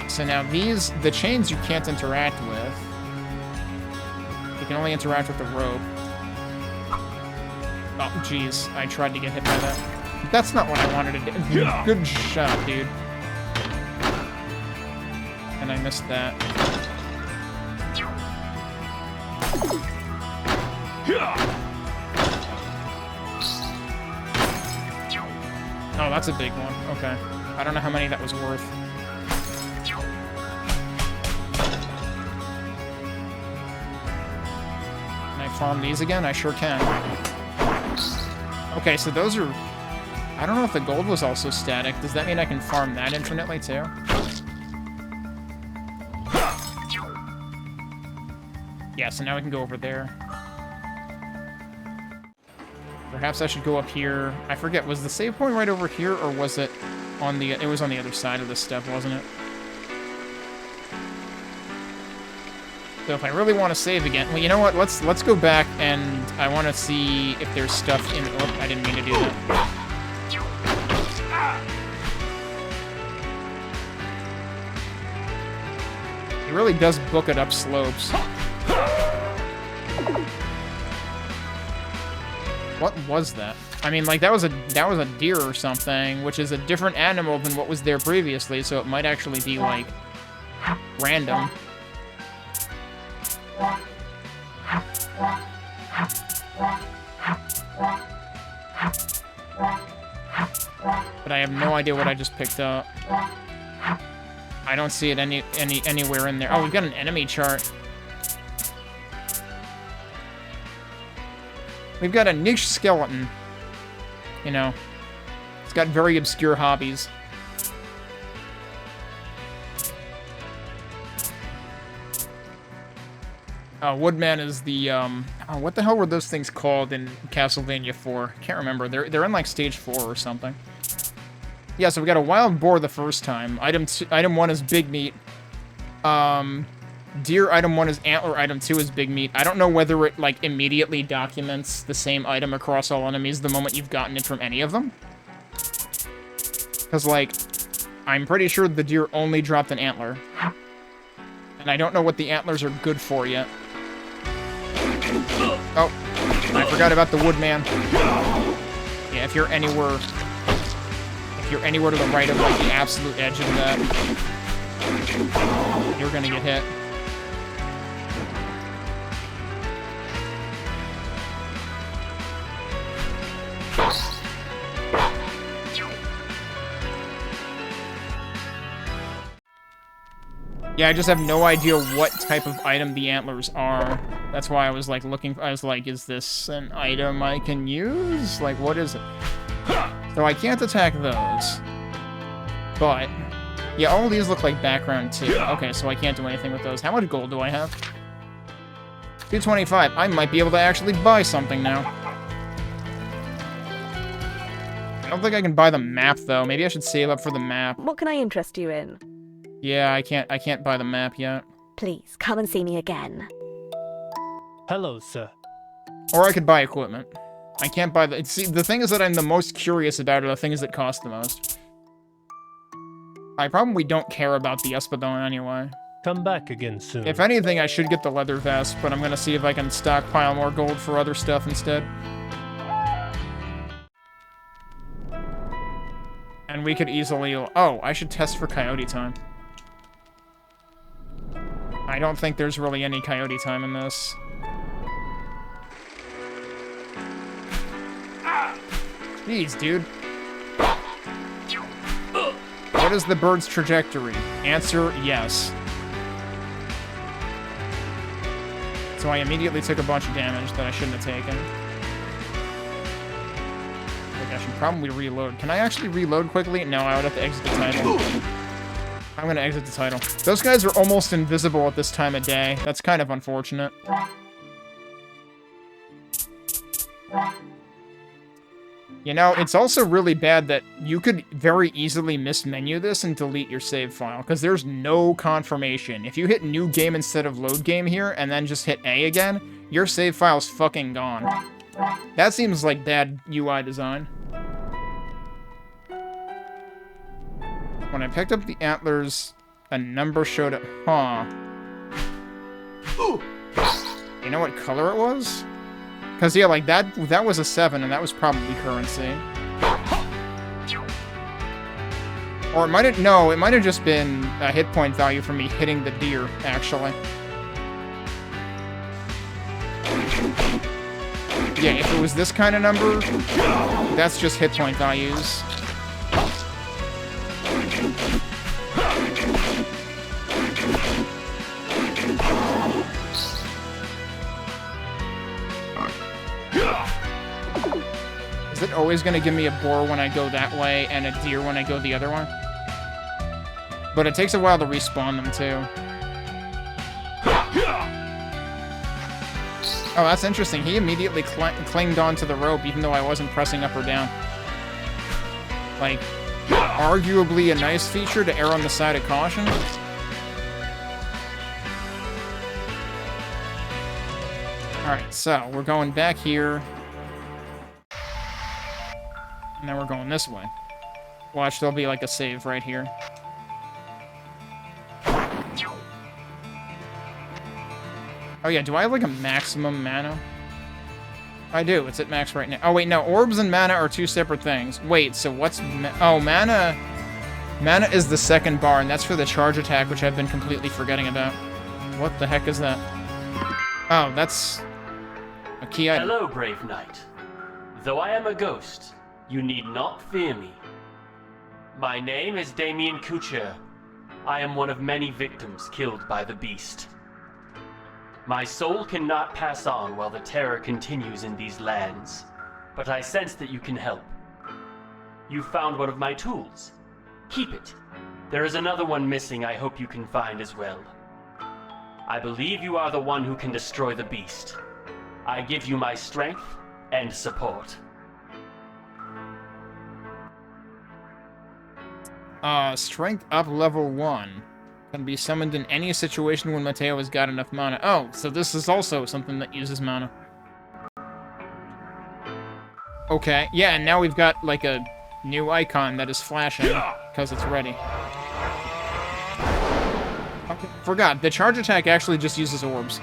So now these, the chains you can't interact with. You can only interact with the rope. Oh, jeez. I tried to get hit by that. That's not what I wanted to do. Good shot, dude. And I missed that. Oh, that's a big one. Okay. I don't know how many that was worth. Can I farm these again? I sure can. Okay, so those are... I don't know if the gold was also static. Does that mean I can farm that infinitely, too? Yeah, so now we can go over there. Perhaps I should go up here. I forget, was the save point right over here, or was it on the... It was on the other side of this step, wasn't it? So if I really want to save again... Well, you know what? Let's go back, and I want to see if there's stuff in... Oh, I didn't mean to do that. It really does book it up slopes. What was that? I mean, like, that was a deer or something, which is a different animal than what was there previously, so it might actually be, like, random. But I have no idea what I just picked up. I don't see it anywhere in there. Oh, we've got an enemy chart. We've got a niche skeleton. You know, it's got very obscure hobbies. Woodman is the, oh, what the hell were those things called in Castlevania 4? Can't remember. They're in, like, stage 4 or something. Yeah, so we got a wild boar the first time. Item 1 is big meat. Deer item 1 is antler, item 2 is big meat. I don't know whether it, like, immediately documents the same item across all enemies the moment you've gotten it from any of them. Because, like, I'm pretty sure the deer only dropped an antler. And I don't know what the antlers are good for yet. Oh, I forgot about the woodman. Yeah, if you're If you're anywhere to the right of, like, the absolute edge of that, you're gonna get hit. Yeah, I just have no idea what type of item the antlers are. That's why I was, like, looking... I was like, is this an item I can use? Like, what is it? So I can't attack those. But... yeah, all these look like background, too. Okay, so I can't do anything with those. How much gold do I have? 225. I might be able to actually buy something now. I don't think I can buy the map, though. Maybe I should save up for the map. What can I interest you in? Yeah, I can't buy the map yet. Please, come and see me again. Hello, sir. Or I could buy equipment. I can't buy the... See, the thing is that I'm the most curious about are the things that cost the most. I probably don't care about the Espadon anyway. Come back again soon. If anything, I should get the leather vest, but I'm gonna see if I can stockpile more gold for other stuff instead. And we could easily... oh, I should test for coyote time. I don't think there's really any coyote time in this. Jeez, dude. What is the bird's trajectory? Answer, yes. So I immediately took a bunch of damage that I shouldn't have taken. Like, I should probably reload. Can I actually reload quickly? No, I would have to exit the title. I'm gonna exit the title. Those guys are almost invisible at this time of day. That's kind of unfortunate. You know, it's also really bad that you could very easily mismenu this and delete your save file, because there's no confirmation. If you hit new game instead of load game here, and then just hit A again, your save file's fucking gone. That seems like bad UI design. When I picked up the antlers, a number showed up. Huh. You know what color it was? Because, yeah, like, that was a 7, and that was probably currency. Or it might have... no, it might have just been a hit point value for me hitting the deer, actually. Yeah, if it was this kind of number, that's just hit point values. Is it always going to give me a boar when I go that way and a deer when I go the other one? But it takes a while to respawn them, too. Oh, that's interesting. He immediately clinged onto the rope, even though I wasn't pressing up or down. Like, arguably a nice feature to err on the side of caution. Alright, so we're going back here. And then we're going this way. Watch, there'll be like a save right here. Oh yeah, do I have like a maximum mana? I do, it's at max right now. Oh wait, no, orbs and mana are two separate things. Wait, so what's... oh, mana... mana is the second bar, and that's for the charge attack, which I've been completely forgetting about. What the heck is that? Oh, that's... a key item. Hello, brave knight. Though I am a ghost, you need not fear me. My name is Damien Couture. I am one of many victims killed by the beast. My soul cannot pass on while the terror continues in these lands, but I sense that you can help. You found one of my tools. Keep it. There is another one missing I hope you can find as well. I believe you are the one who can destroy the beast. I give you my strength and support. Strength up level 1. Can be summoned in any situation when Mateo has got enough mana. Oh, so this is also something that uses mana. Okay, yeah, and now we've got, like, a new icon that is flashing, because it's ready. Okay, forgot, the charge attack actually just uses orbs.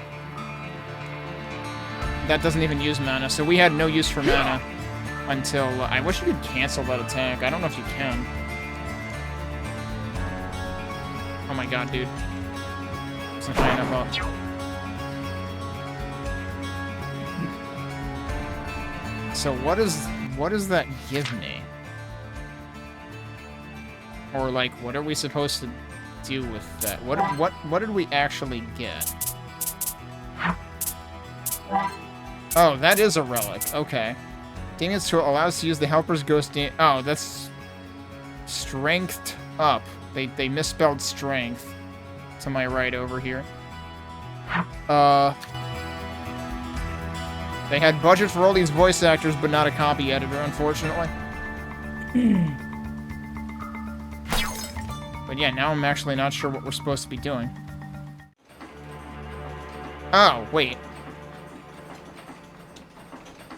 That doesn't even use mana, so we had no use for mana until... I wish you could cancel that attack. I don't know if you can. Oh my god, dude. Isn't high enough up. So what does that give me? Or like, what are we supposed to do with that? What did we actually get? Oh, that is a relic. Okay. Damien's tool allows to use the Helper's Ghost. Oh, that's strengthed up. They misspelled strength. To my right over here. They had budget for all these voice actors, but not a copy editor, unfortunately. But yeah, now I'm actually not sure what we're supposed to be doing. Oh, wait.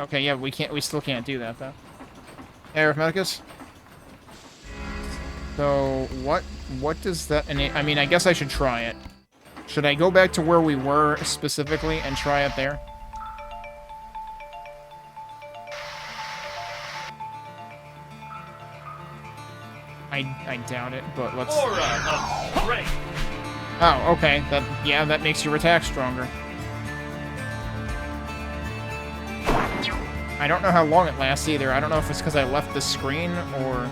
Okay, yeah, we still can't do that, though. Hey, Arithmeticus? So, what does that enable? I mean, I guess I should try it. Should I go back to where we were, specifically, and try it there? I doubt it, but let's... Aura of strength. Oh, okay. That makes your attack stronger. I don't know how long it lasts either. I don't know if it's because I left the screen or...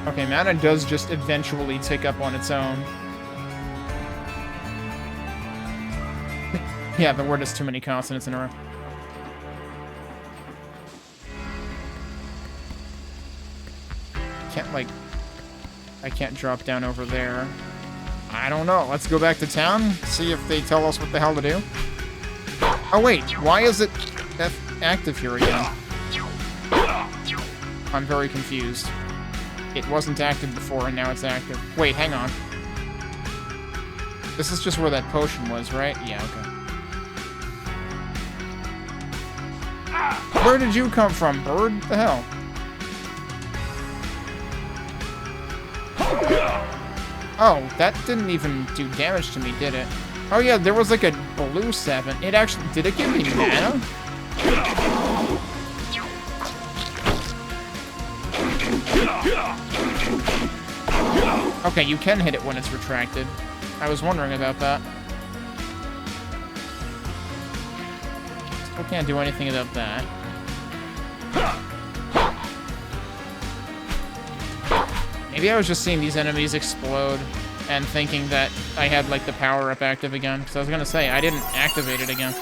Okay, mana does just eventually tick up on its own. Yeah, the word has too many consonants in a row. I can't drop down over there. I don't know. Let's go back to town, see if they tell us what the hell to do. Oh wait, why is it active here again? I'm very confused. It wasn't active before, and now it's active. Wait, hang on. This is just where that potion was, right? Yeah, okay. Where did you come from, bird? What the hell? Oh, that didn't even do damage to me, did it? Oh yeah, there was like a blue 7. It actually... Did it give me mana? Okay, you can hit it when it's retracted. I was wondering about that. Still can't do anything about that. Maybe I was just seeing these enemies explode and thinking that I had, like, the power-up active again. Because I was gonna say, I didn't activate it again.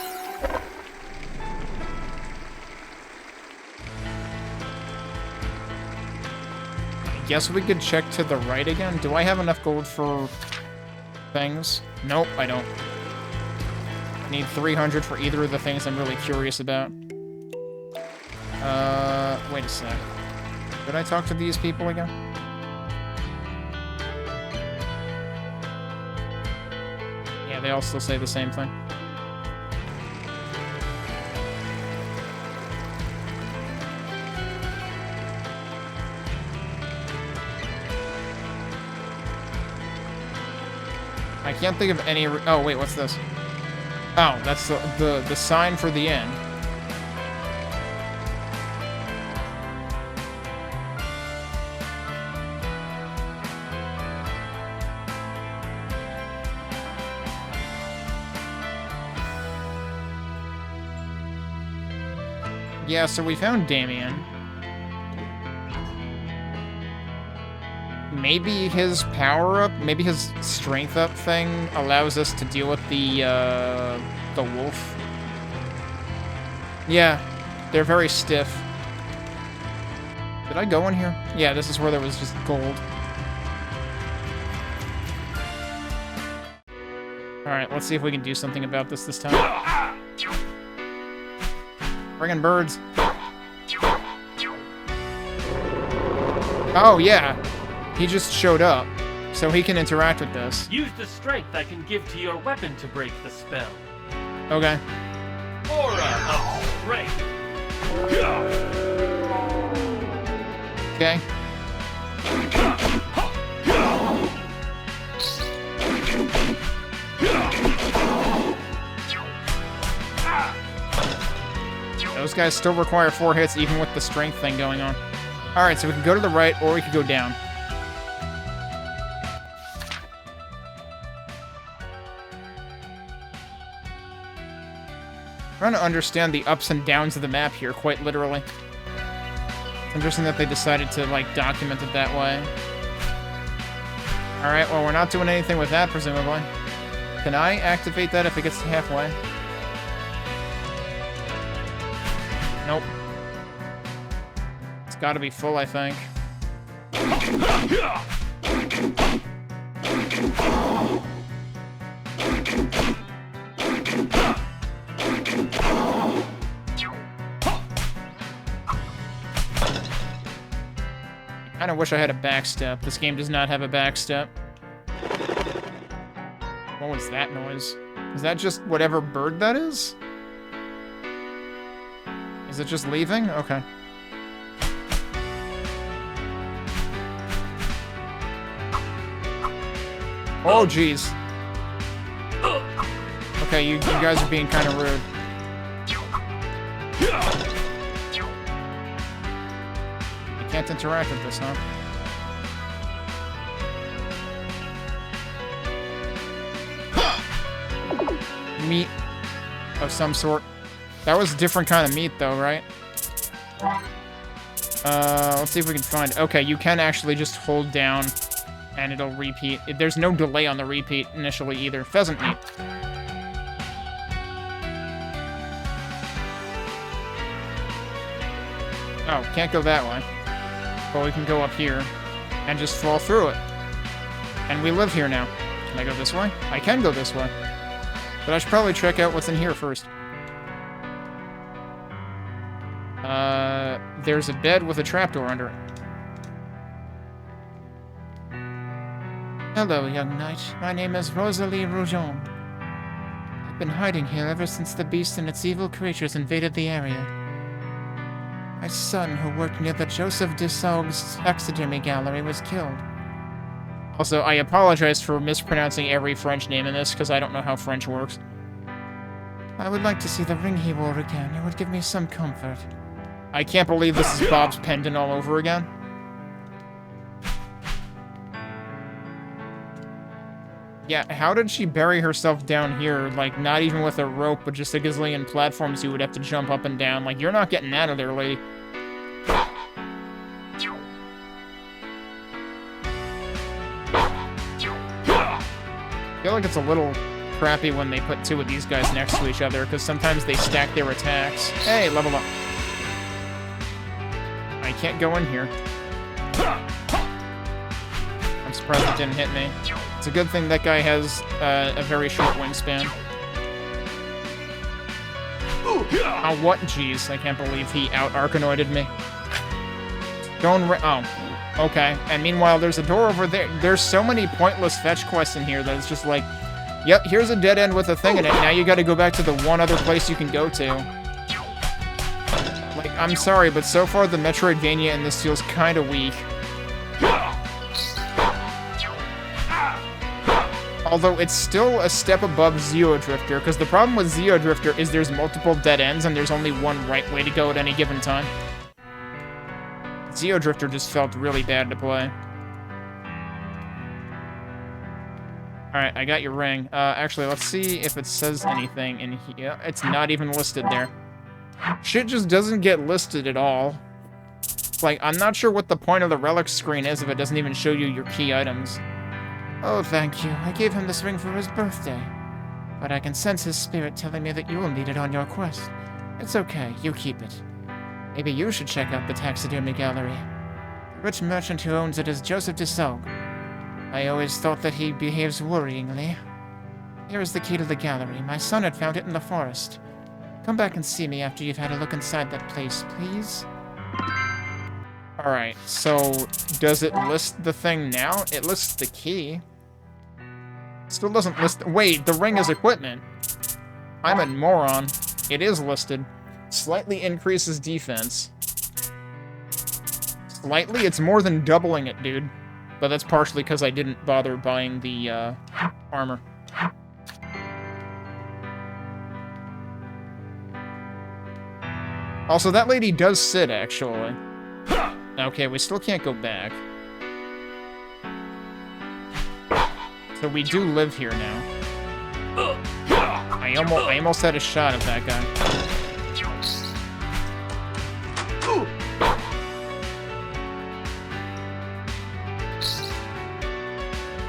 I guess we could check to the right again. Do I have enough gold for things? Nope, I don't. I need 300 for either of the things I'm really curious about. Wait a sec. Did I talk to these people again? Yeah, they all still say the same thing. I can't think of any... Oh, wait, what's this? Oh, that's the sign for the inn. Yeah, so we found Damien. Maybe his power-up, maybe his strength-up thing allows us to deal with the wolf. Yeah, they're very stiff. Did I go in here? Yeah, this is where there was just gold. Alright, let's see if we can do something about this time. Bring in birds. Oh, yeah. He just showed up, so he can interact with this. Use the strength I can give to your weapon to break the spell. Okay. Aura of strength. Okay. Those guys still require 4 hits, even with the strength thing going on. Alright, so we can go to the right, or we could go down. trying to understand the ups and downs of the map here, quite literally. It's interesting that they decided to, like, document it that way. Alright, well, we're not doing anything with that, presumably. Can I activate that if it gets to halfway? Nope. It's gotta be full, I think. I kinda wish I had a backstep. This game does not have a backstep. What was that noise? Is that just whatever bird that is? Is it just leaving? Okay. Oh, jeez. Okay, you guys are being kind of rude. You can't interact with this, huh? Meat of some sort. That was a different kind of meat, though, right? Let's see if we can find... Okay, you can actually just hold down and it'll repeat. There's no delay on the repeat initially either. Pheasant meat. Oh, can't go that way. But we can go up here and just fall through it. And we live here now. Can I go this way? I can go this way. But I should probably check out what's in here first. There's a bed with a trapdoor under it. Hello, young knight. My name is Rosalie Rougon. I've been hiding here ever since the beast and its evil creatures invaded the area. My son, who worked near the Joseph Dessaulles taxidermy gallery, was killed. Also, I apologize for mispronouncing every French name in this, because I don't know how French works. I would like to see the ring he wore again. It would give me some comfort. I can't believe this is Bob's pendant all over again. Yeah, how did she bury herself down here? Like, not even with a rope, but just a gazillion platforms you would have to jump up and down. Like, you're not getting out of there, lady. I feel like it's a little crappy when they put two of these guys next to each other, because sometimes they stack their attacks. Hey, level up. I can't go in here. I'm surprised it didn't hit me. It's a good thing that guy has a very short wingspan. Oh, what? Jeez, I can't believe he out-Arkanoided me. Oh, okay. And meanwhile, there's a door over there. There's so many pointless fetch quests in here that it's just like, yep, here's a dead end with a thing in it. Now you gotta go back to the one other place you can go to. Like, I'm sorry, but so far the Metroidvania in this feels kinda weak. Although it's still a step above Xeodrifter, because the problem with Xeodrifter is there's multiple dead ends and there's only one right way to go at any given time. Xeodrifter just felt really bad to play. Alright, I got your ring. Actually, let's see if it says anything in here. It's not even listed there. Shit just doesn't get listed at all. Like, I'm not sure what the point of the relic screen is if it doesn't even show you your key items. Oh, thank you. I gave him this ring for his birthday. But I can sense his spirit telling me that you will need it on your quest. It's okay, you keep it. Maybe you should check out the taxidermy gallery. The rich merchant who owns it is Joseph Dessaulles. I always thought that he behaves worryingly. Here is the key to the gallery. My son had found it in the forest. Come back and see me after you've had a look inside that place, please. Alright, so does it list the thing now? It lists the key. Still doesn't list... Wait, the ring is equipment. I'm a moron. It is listed. Slightly increases defense. Slightly? It's more than doubling it, dude. But that's partially because I didn't bother buying the armor. Also, that lady does sit, actually. Okay, we still can't go back. So we do live here now. I I almost had a shot at that guy.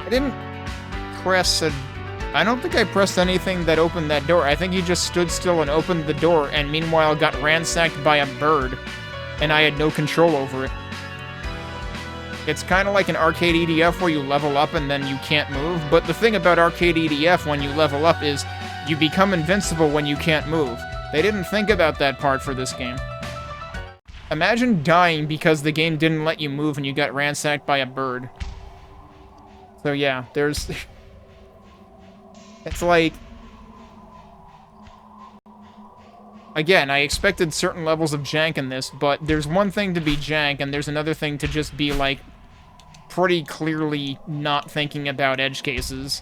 I didn't press a... I don't think I pressed anything that opened that door. I think he just stood still and opened the door, and meanwhile got ransacked by a bird, and I had no control over it. It's kind of like an arcade EDF where you level up and then you can't move, but the thing about arcade EDF when you level up is you become invincible when you can't move. They didn't think about that part for this game. Imagine dying because the game didn't let you move and you got ransacked by a bird. So yeah, there's... It's like... Again, I expected certain levels of jank in this, but there's one thing to be jank, and there's another thing to just be, like, pretty clearly not thinking about edge cases.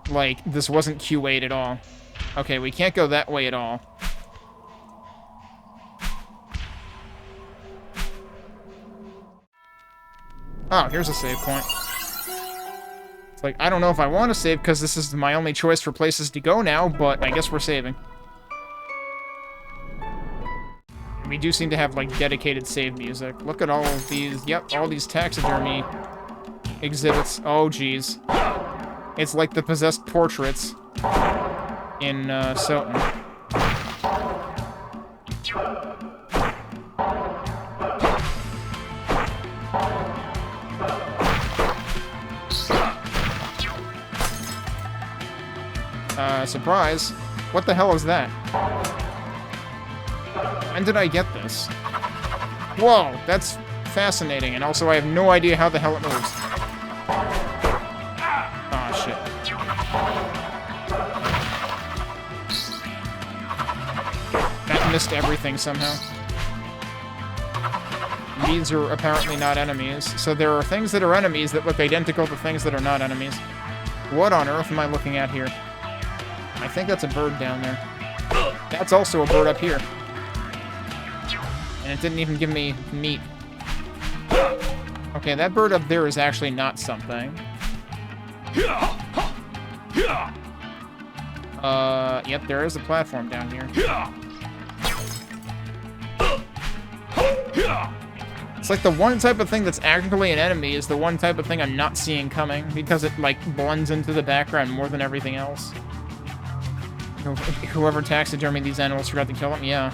Like, this wasn't Q8 at all. Okay, we can't go that way at all. Oh, here's a save point. It's like, I don't know if I want to save because this is my only choice for places to go now, but I guess we're saving. We do seem to have, like, dedicated save music. Look at all of these, yep, all these taxidermy exhibits. Oh, jeez. It's like the possessed portraits in, SotN. Surprise. What the hell is that? When did I get this? Whoa, that's fascinating, and also I have no idea how the hell it moves. Aw, shit. That missed everything somehow. These are apparently not enemies, so there are things that are enemies that look identical to things that are not enemies. What on earth am I looking at here? I think that's a bird down there. That's also a bird up here. And it didn't even give me meat. Okay, that bird up there is actually not something. Yep, there is a platform down here. It's like the one type of thing that's actually an enemy is the one type of thing I'm not seeing coming, because it, like, blends into the background more than everything else. Whoever taxidermied these animals forgot to kill them? Yeah.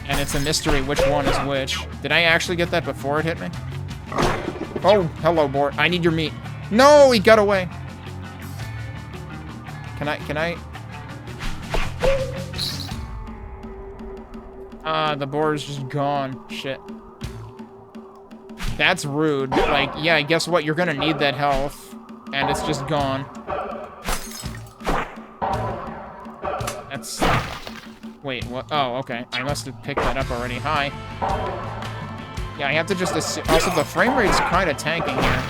And it's a mystery which one is which. Did I actually get that before it hit me? Oh, hello, boar. I need your meat. No, he got away. Can I? The boar is just gone. Shit. That's rude. Like, yeah, guess what? You're gonna need that health. And it's just gone. That's... Wait, what? Oh, okay. I must have picked that up already. Hi. Yeah, I have to just assume... Also, the frame rate's kind of tanking here.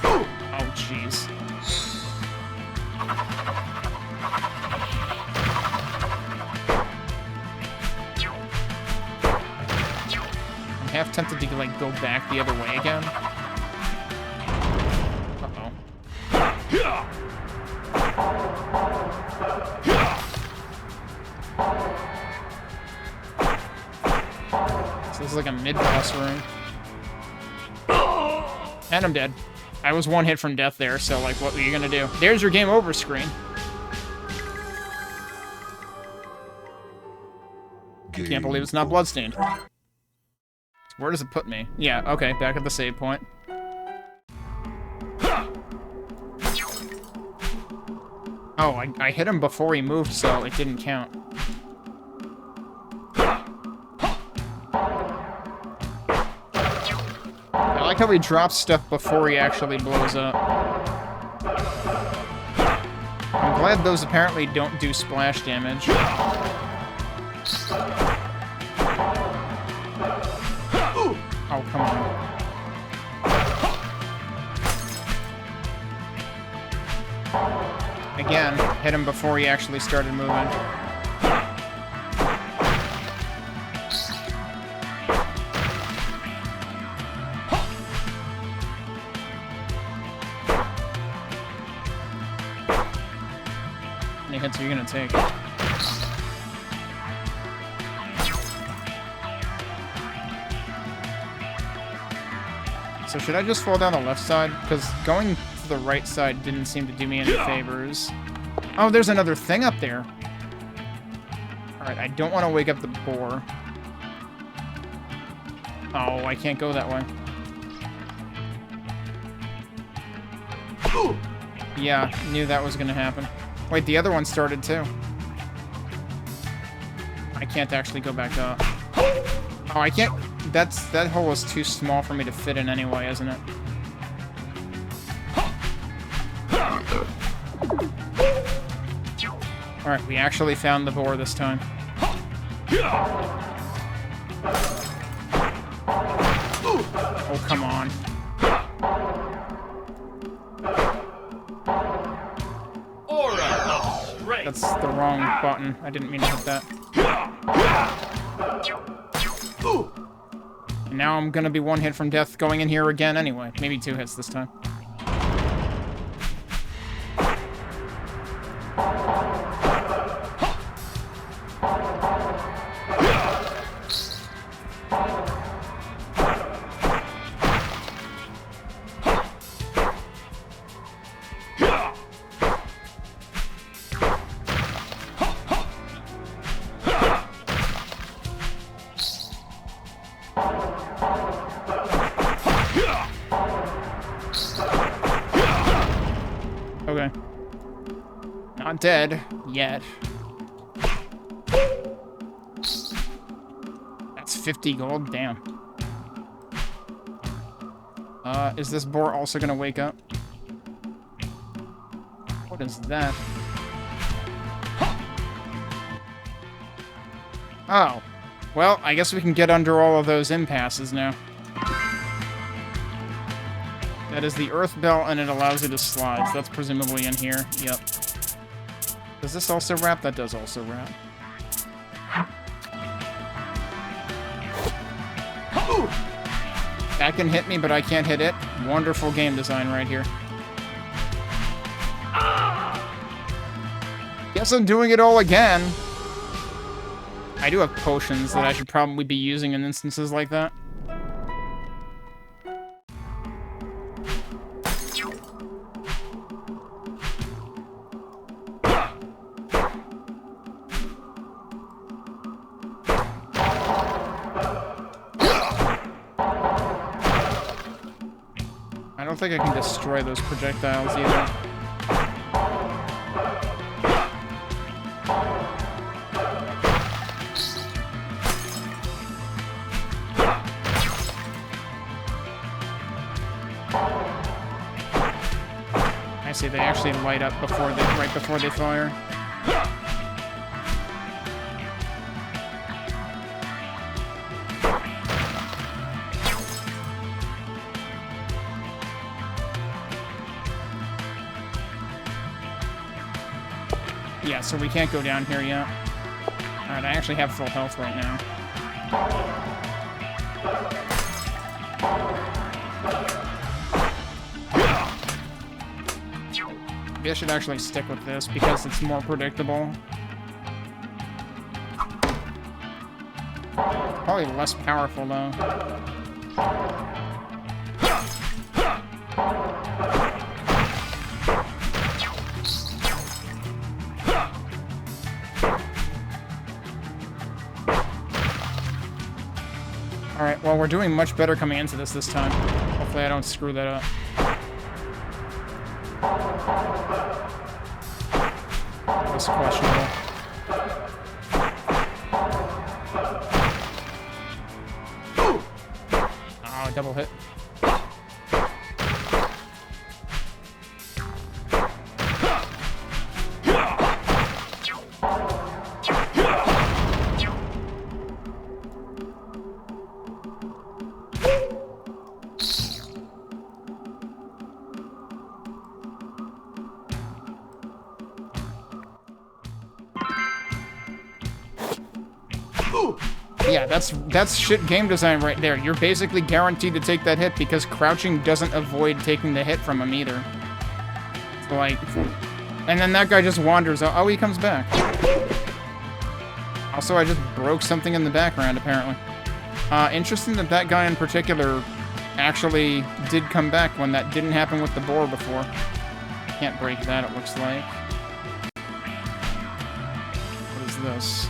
Oh, jeez. I'm half tempted to, like, go back the other way again. Uh-oh. So this is like a mid-boss room. And I'm dead. I was one hit from death there, so, like, what were you gonna do? There's your game over screen. Can't believe it's not bloodstained. Where does it put me? Yeah, okay, back at the save point. Oh, I hit him before he moved, so it didn't count. I like how he drops stuff before he actually blows up. I'm glad those apparently don't do splash damage. Oh, come on. Again, hit him before he actually started moving. many hits are you gonna take? So should I just fall down the left side? Because going to the right side didn't seem to do me any favors. Oh, there's another thing up there. Alright, I don't want to wake up the boar. Oh, I can't go that way. Yeah, knew that was gonna happen. Wait, the other one started too. I can't actually go back up. Oh, I can't... that hole is too small for me to fit in anyway, isn't it? Alright, we actually found the boar this time. Oh, come on. That's the wrong button. I didn't mean to hit that. And now I'm gonna be one hit from death going in here again anyway. Maybe 2 hits this time. Okay. Not dead yet. That's 50 gold? Damn. Is this boar also gonna wake up? What is that? Oh. Well, I guess we can get under all of those impasses now. That is the earth belt, and it allows you to slide. So that's presumably in here. Yep. Does this also wrap? That does also wrap. That can hit me, but I can't hit it. Wonderful game design right here. Guess I'm doing it all again. I do have potions that I should probably be using in instances like that. I don't think I can destroy those projectiles either. I see, they actually light up before they, right before they fire. Yeah, so we can't go down here yet. Alright, I actually have full health right now. Maybe I should actually stick with this because it's more predictable. Probably less powerful, though. Alright, well, we're doing much better coming into this time. Hopefully I don't screw that up. That's questionable. Oh, double hit. Yeah, that's shit game design right there. You're basically guaranteed to take that hit because crouching doesn't avoid taking the hit from him either. So, like, And then that guy just wanders out. Oh, he comes back. Also, I just broke something in the background, apparently. Interesting that that guy in particular actually did come back when that didn't happen with the boar before. Can't break that, it looks like. What is this?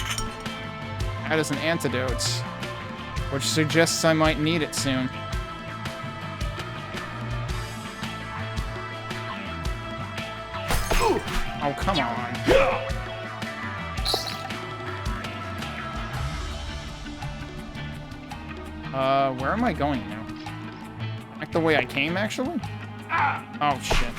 That is an antidote, which suggests I might need it soon. Oh, come on. Where am I going now? Back the way I came, actually? Oh, shit.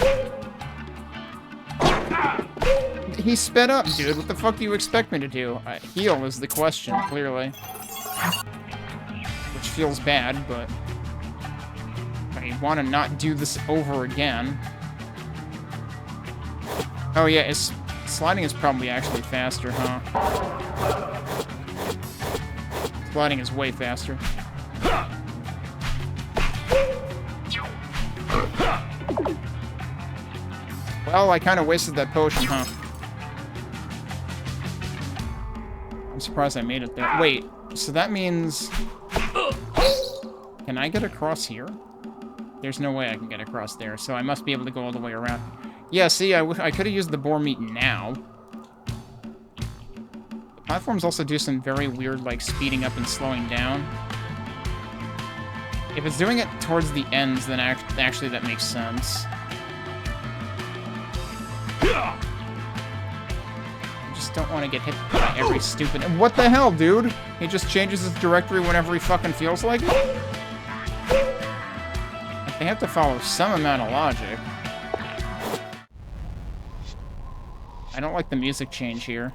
He sped up, dude. What the fuck do you expect me to do? Heal is the question, clearly. Which feels bad, but... I want to not do this over again. Oh, yeah, sliding is probably actually faster, huh? Sliding is way faster. Well, I kind of wasted that potion, huh? I'm surprised I made it there. Wait, so that means... Can I get across here? There's no way I can get across there, so I must be able to go all the way around. Yeah, see, I could have used the boar meat now. The platforms also do some very weird, like, speeding up and slowing down. If it's doing it towards the ends, then actually that makes sense. I just don't want to get hit by every stupid... What the hell, dude? He just changes his directory whenever he fucking feels like it? They have to follow some amount of logic. I don't like the music change here.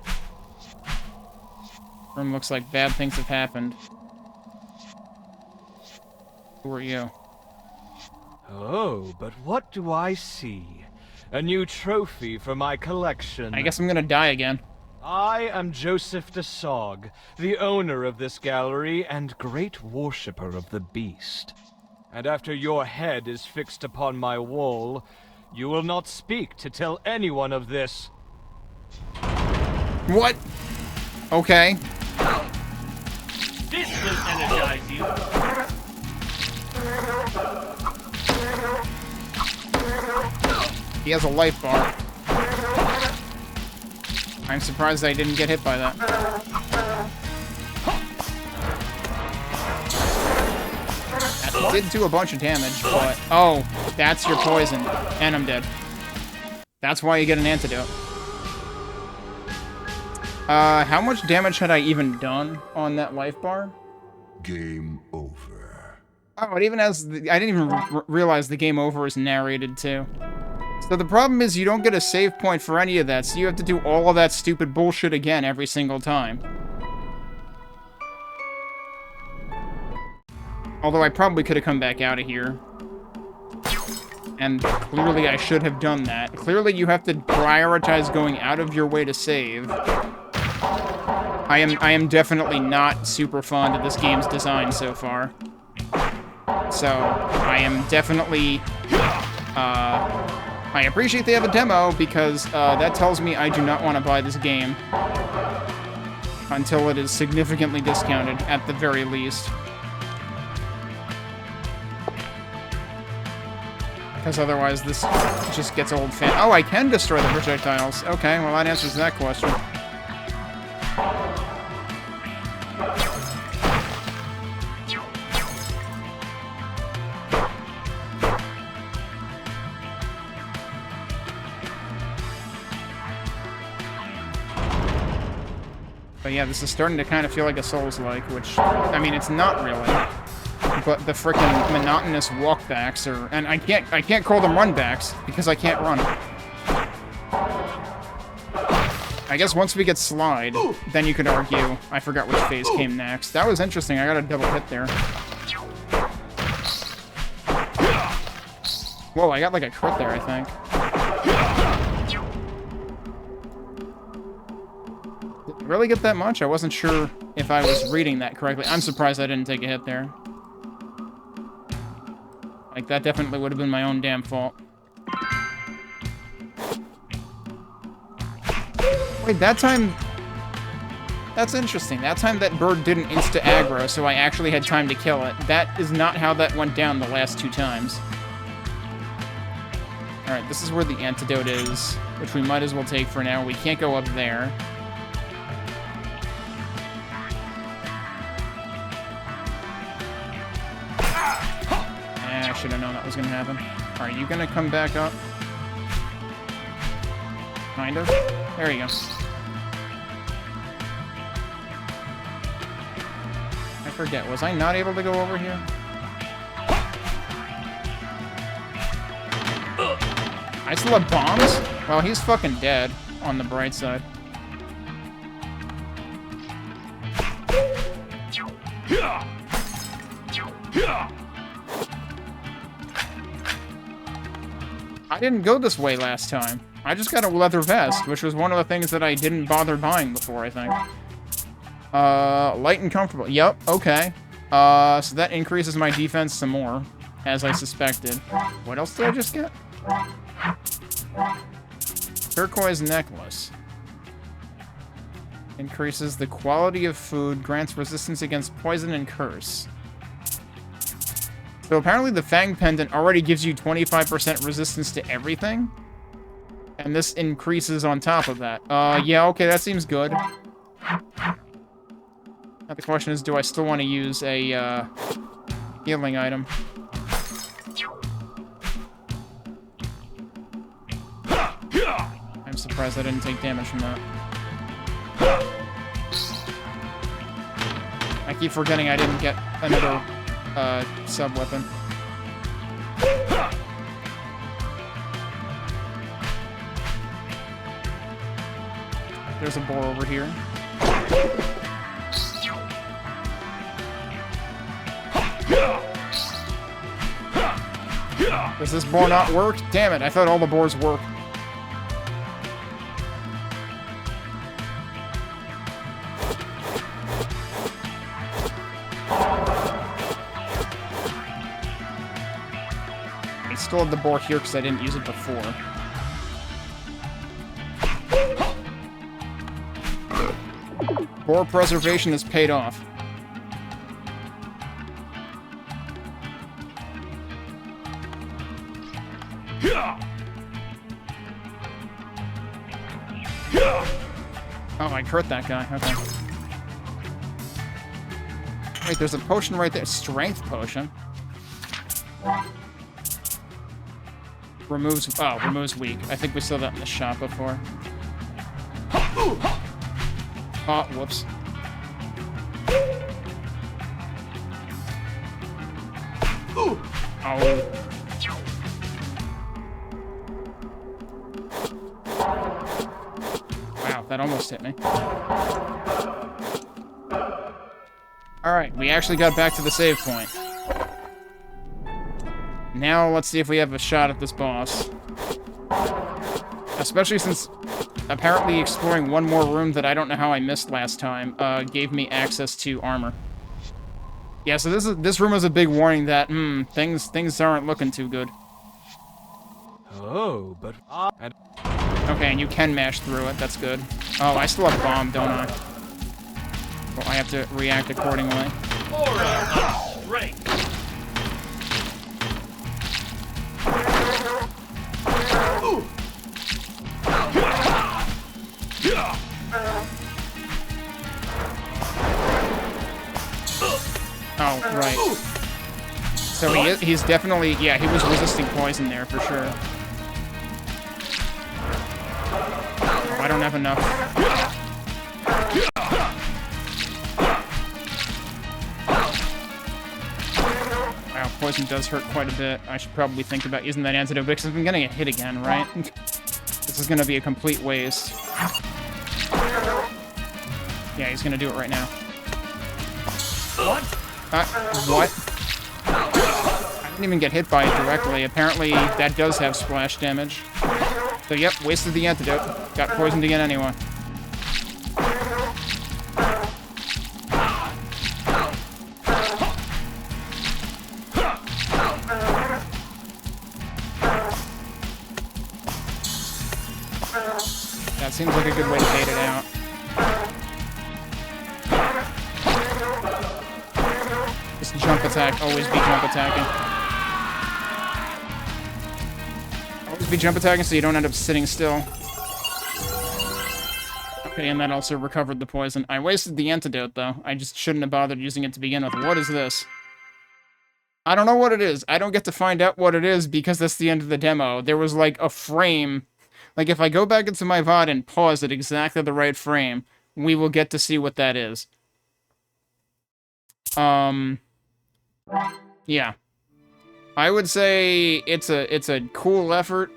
Room looks like bad things have happened. Who are you? Oh, but what do I see? A new trophy for my collection. I guess I'm gonna die again. I am Joseph de Sog, the owner of this gallery and great worshipper of the beast. And after your head is fixed upon my wall, you will not speak to tell anyone of this. What? Okay. This will energize you. He has a life bar. I'm surprised I didn't get hit by that. That did do a bunch of damage, but... Oh, that's your poison. And I'm dead. That's why you get an antidote. How much damage had I even done on that life bar? Game over. Oh, it even has... I didn't even realize the game over is narrated, too. So the problem is you don't get a save point for any of that, so you have to do all of that stupid bullshit again every single time. Although I probably could have come back out of here. And clearly I should have done that. Clearly you have to prioritize going out of your way to save. I am definitely not super fond of this game's design so far. So, I am definitely, I appreciate they have a demo, because that tells me I do not want to buy this game until it is significantly discounted, at the very least. Because otherwise this just gets old fan. Oh, I can destroy the projectiles. Okay, well that answers that question. But yeah, this is starting to kind of feel like a Souls-like, which, I mean, it's not really. But the frickin' monotonous walkbacks are, and I can't call them runbacks, because I can't run. I guess once we get Slide, then you could argue, I forgot which phase came next. That was interesting, I got a double hit there. Whoa, I got like a crit there, I think. Really get that much? I wasn't sure if I was reading that correctly. I'm surprised I didn't take a hit there. Like, that definitely would have been my own damn fault. Wait, that time... That's interesting. That time that bird didn't insta-aggro, so I actually had time to kill it. That is not how that went down the last 2 times. Alright, this is where the antidote is, which we might as well take for now. We can't go up there. I should have known that was going to happen. Are you going to come back up? Kind of. There you go. I forget. Was I not able to go over here? I still have bombs? Well, he's fucking dead, on the bright side. I didn't go this way last time. I just got a leather vest, which was one of the things that I didn't bother buying before, I think. Light and comfortable. Yep, okay. So that increases my defense some more, as I suspected. What else did I just get? Turquoise necklace. Increases the quality of food, grants resistance against poison and curse. So apparently the Fang Pendant already gives you 25% resistance to everything. And this increases on top of that. Yeah, okay, that seems good. Now the question is, do I still want to use a, healing item? I'm surprised I didn't take damage from that. I keep forgetting I didn't get another sub-weapon. There's a boar over here. Does this boar not work? Damn it, I thought all the boars work. I still have the boar here because I didn't use it before. Boar preservation is paid off. Oh, I hurt that guy. Okay. Wait, there's a potion right there. Strength potion. Removes weak. I think we saw that in the shop before. Oh, whoops. Oh. Wow, that almost hit me. Alright, we actually got back to the save point. Now, let's see if we have a shot at this boss. Especially since apparently exploring one more room that I don't know how I missed last time gave me access to armor. Yeah, so this room is a big warning that things aren't looking too good. Oh, but okay, and you can mash through it. That's good. Oh, I still have bomb, don't I? Well, I have to react accordingly. Right. Oh, right. So he's definitely, yeah, he was resisting poison there for sure. Oh, I don't have enough. Wow, poison does hurt quite a bit. I should probably think about using that antidote because I'm gonna get hit again, right? This is gonna be a complete waste. Yeah, he's gonna do it right now. What? What? I didn't even get hit by it directly. Apparently, that does have splash damage. So, yep, wasted the antidote. Got poisoned again anyway. seems like a good way to bait it out. Just jump attack, always be jump attacking. Always be jump attacking so you don't end up sitting still. Okay, and that also recovered the poison. I wasted the antidote, though. I just shouldn't have bothered using it to begin with. What is this? I don't know what it is. I don't get to find out what it is because that's the end of the demo. There was, like, a frame. Like, if I go back into my VOD and pause at exactly the right frame, we will get to see what that is. Yeah. I would say it's a cool effort.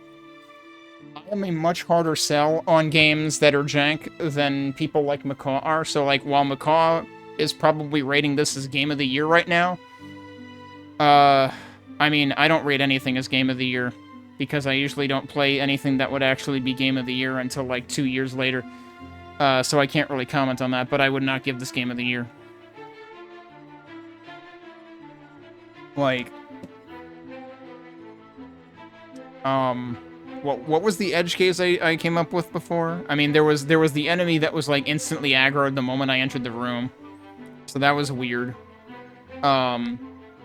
I am a much harder sell on games that are jank than people like Macaw are. So, like, while Macaw is probably rating this as Game of the Year right now, I mean, I don't rate anything as Game of the Year because I usually don't play anything that would actually be Game of the Year until, like, 2 years later. So I can't really comment on that, but I would not give this Game of the Year. Like, what was the edge case I came up with before? I mean, there was the enemy that was, like, instantly aggroed the moment I entered the room. So that was weird.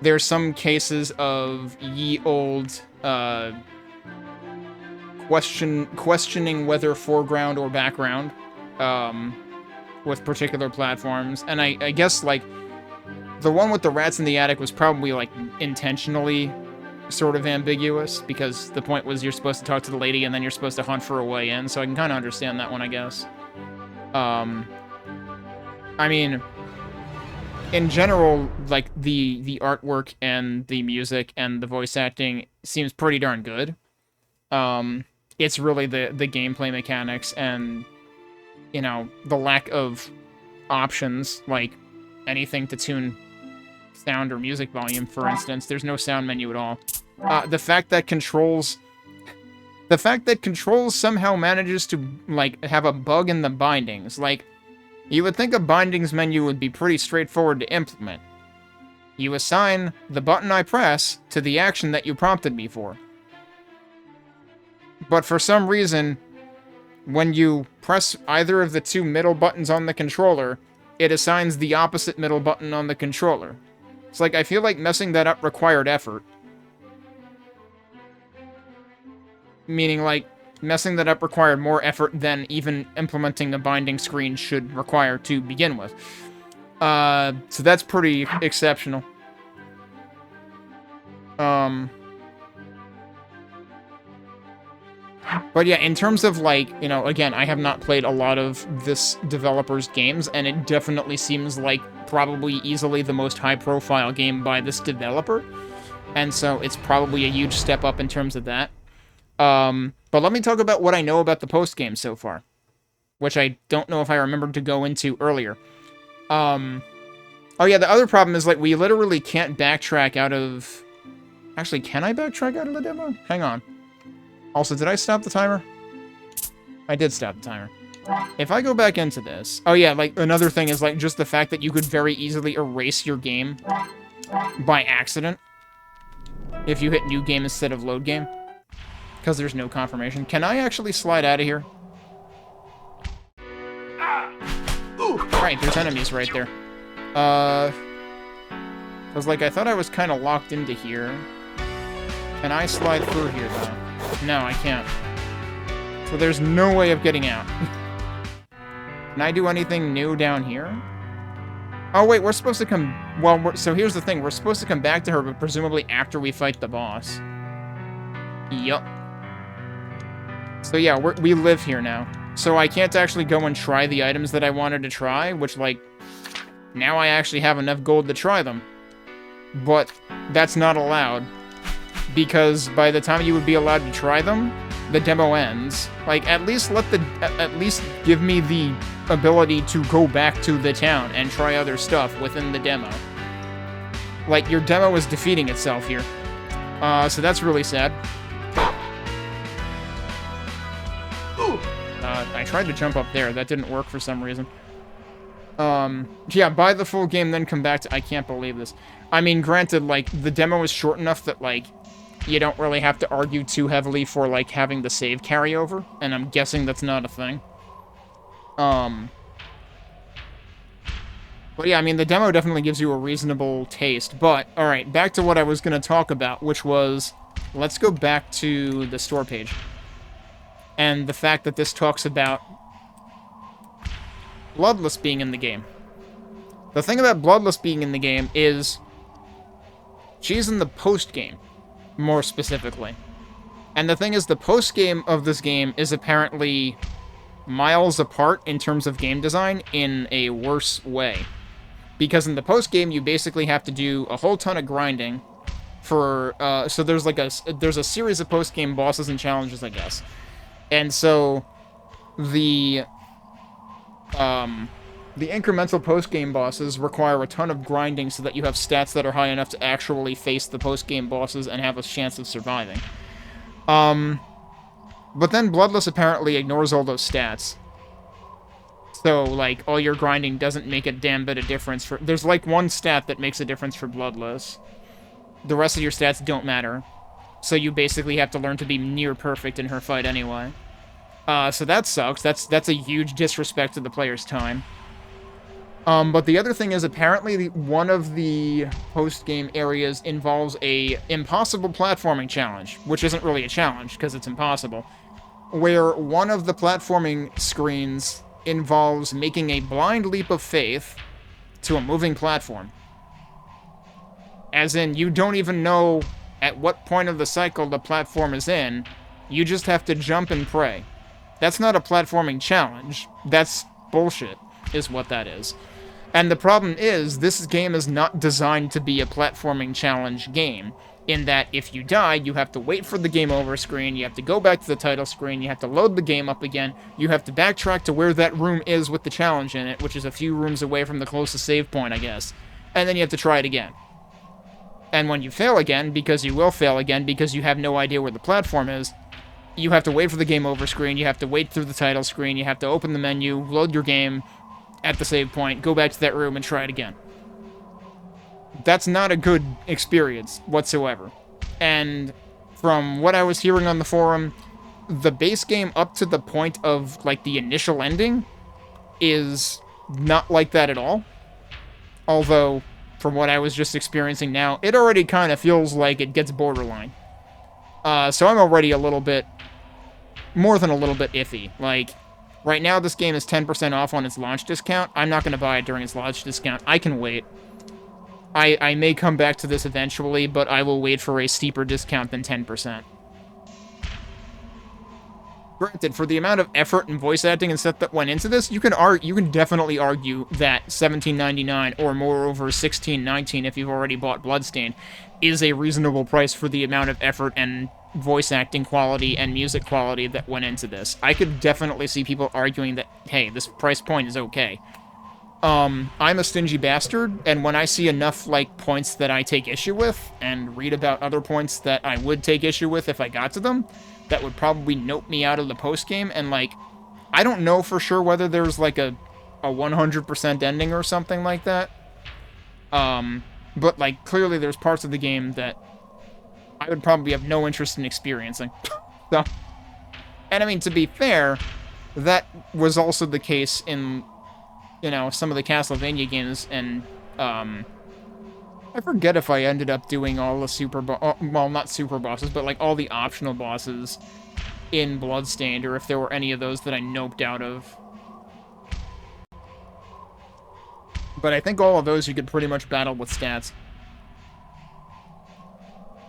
There's some cases of ye old, questioning whether foreground or background, with particular platforms. And I guess, like, the one with the rats in the attic was probably, like, intentionally sort of ambiguous, because the point was you're supposed to talk to the lady and then you're supposed to hunt for a way in, so I can kind of understand that one, I guess. I mean, in general, like, the artwork and the music and the voice acting seems pretty darn good. It's really the gameplay mechanics and, you know, the lack of options, like anything to tune sound or music volume, for instance. There's no sound menu at all. The fact that Controls somehow manages to, like, have a bug in the bindings. Like, you would think a bindings menu would be pretty straightforward to implement. You assign the button I press to the action that you prompted me for. But for some reason, when you press either of the two middle buttons on the controller, it assigns the opposite middle button on the controller. It's like, I feel like messing that up required effort. Meaning, like, messing that up required more effort than even implementing a binding screen should require to begin with. So that's pretty exceptional. But yeah, in terms of, like, you know, again, I have not played a lot of this developer's games, and it definitely seems like probably easily the most high-profile game by this developer. And so it's probably a huge step up in terms of that. But let me talk about what I know about the post-game so far, which I don't know if I remembered to go into earlier. Oh yeah, the other problem is, like, we literally can't backtrack out of... Actually, can I backtrack out of the demo? Hang on. Also, did I stop the timer? I did stop the timer. If I go back into this... Oh yeah, like, another thing is, like, just the fact that you could very easily erase your game by accident if you hit new game instead of load game. Because there's no confirmation. Can I actually slide out of here? Right, there's enemies right there. I was like, I thought I was kind of locked into here. Can I slide through here, though? No, I can't. So there's no way of getting out. Can I do anything new down here? Oh, wait, we're supposed to come... Well, so here's the thing. We're supposed to come back to her, but presumably after we fight the boss. Yup. So yeah, we live here now. So I can't actually go and try the items that I wanted to try, which, like, now I actually have enough gold to try them. But that's not allowed, because by the time you would be allowed to try them, the demo ends. Like, at least give me the ability to go back to the town and try other stuff within the demo. Like, your demo is defeating itself here. So that's really sad. I tried to jump up there. That didn't work for some reason. Yeah, buy the full game, then come back to... I can't believe this. I mean, granted, like, the demo is short enough that, like, you don't really have to argue too heavily for, like, having the save carryover, and I'm guessing that's not a thing. But yeah, I mean, the demo definitely gives you a reasonable taste. But, alright, back to what I was going to talk about, which was, let's go back to the store page. And the fact that this talks about Bloodless being in the game. The thing about Bloodless being in the game is she's in the post-game, more specifically. And the thing is, the post-game of this game is apparently miles apart in terms of game design in a worse way. Because in the post-game, you basically have to do a whole ton of grinding for, so there's like there's a series of post-game bosses and challenges, I guess. And so, the incremental post-game bosses require a ton of grinding so that you have stats that are high enough to actually face the post-game bosses and have a chance of surviving. But then Bloodless apparently ignores all those stats. So, like, all your grinding doesn't make a damn bit of difference for... There's, like, one stat that makes a difference for Bloodless. The rest of your stats don't matter. So you basically have to learn to be near perfect in her fight anyway. So that sucks. That's a huge disrespect to the player's time. But the other thing is, apparently, one of the post-game areas involves a impossible platforming challenge, which isn't really a challenge, because it's impossible, where one of the platforming screens involves making a blind leap of faith to a moving platform. As in, you don't even know at what point of the cycle the platform is in, you just have to jump and pray. That's not a platforming challenge. That's bullshit, is what that is. And the problem is, this game is not designed to be a platforming challenge game, in that if you die, you have to wait for the game over screen, you have to go back to the title screen, you have to load the game up again, you have to backtrack to where that room is with the challenge in it, which is a few rooms away from the closest save point, I guess. And then you have to try it again. And when you fail again, because you will fail again, because you have no idea where the platform is, you have to wait for the game over screen, you have to wait through the title screen, you have to open the menu, load your game at the save point, go back to that room and try it again. That's not a good experience whatsoever. And from what I was hearing on the forum, the base game up to the point of, like, the initial ending is not like that at all. Although, from what I was just experiencing now, it already kind of feels like it gets borderline. So I'm already a little bit, more than a little bit iffy. Like, right now this game is 10% off on its launch discount. I'm not going to buy it during its launch discount. I can wait. I may come back to this eventually, but I will wait for a steeper discount than 10%. Granted, for the amount of effort and voice acting and stuff that went into this, you can definitely argue that $17.99 or moreover $16.19 if you've already bought Bloodstained is a reasonable price for the amount of effort and voice acting quality and music quality that went into this. I could definitely see people arguing that, hey, this price point is okay. I'm a stingy bastard, and when I see enough, like, points that I take issue with, and read about other points that I would take issue with if I got to them, that would probably note me out of the post-game, and, like, I don't know for sure whether there's, like, a 100% ending or something like that. But, like, clearly there's parts of the game that I would probably have no interest in experiencing. So, and I mean, to be fair, that was also the case in, you know, some of the Castlevania games, and, I forget if I ended up doing all the well, not super bosses, but, like, all the optional bosses in Bloodstained, or if there were any of those that I noped out of. But I think all of those you could pretty much battle with stats.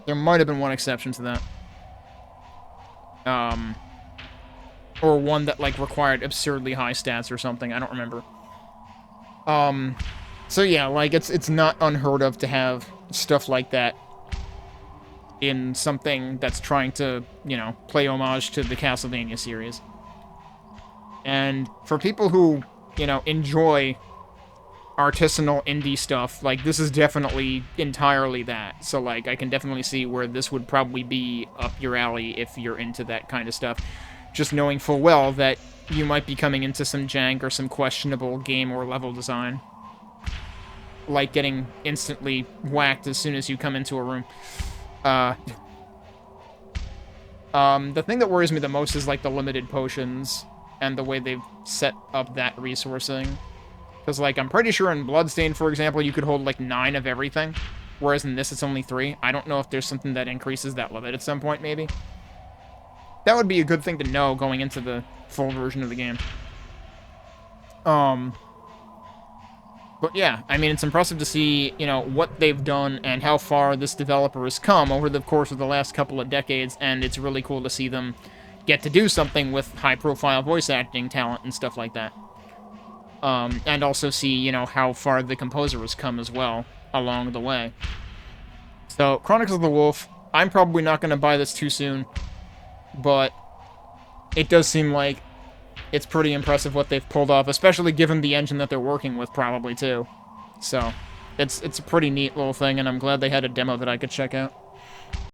There might have been one exception to that. Or one that, like, required absurdly high stats or something, I don't remember. So yeah, like, it's not unheard of to have stuff like that in something that's trying to, you know, play homage to the Castlevania series. And for people who, you know, enjoy artisanal indie stuff, like, this is definitely entirely that. So, like, I can definitely see where this would probably be up your alley if you're into that kind of stuff. Just knowing full well that you might be coming into some jank or some questionable game or level design. Like getting instantly whacked as soon as you come into a room. The thing that worries me the most is, like, the limited potions and the way they've set up that resourcing. Because, like, I'm pretty sure in Bloodstained, for example, you could hold, like, 9 of everything, whereas in this it's only 3. I don't know if there's something that increases that limit at some point, maybe. That would be a good thing to know going into the full version of the game. But yeah, I mean, it's impressive to see, you know, what they've done and how far this developer has come over the course of the last couple of decades, and it's really cool to see them get to do something with high-profile voice acting talent and stuff like that. And also see, you know, how far the composer has come as well along the way. So, Chronicles of the Wolf, I'm probably not going to buy this too soon, but it does seem like it's pretty impressive what they've pulled off, especially given the engine that they're working with, probably, too. So, it's a pretty neat little thing, and I'm glad they had a demo that I could check out.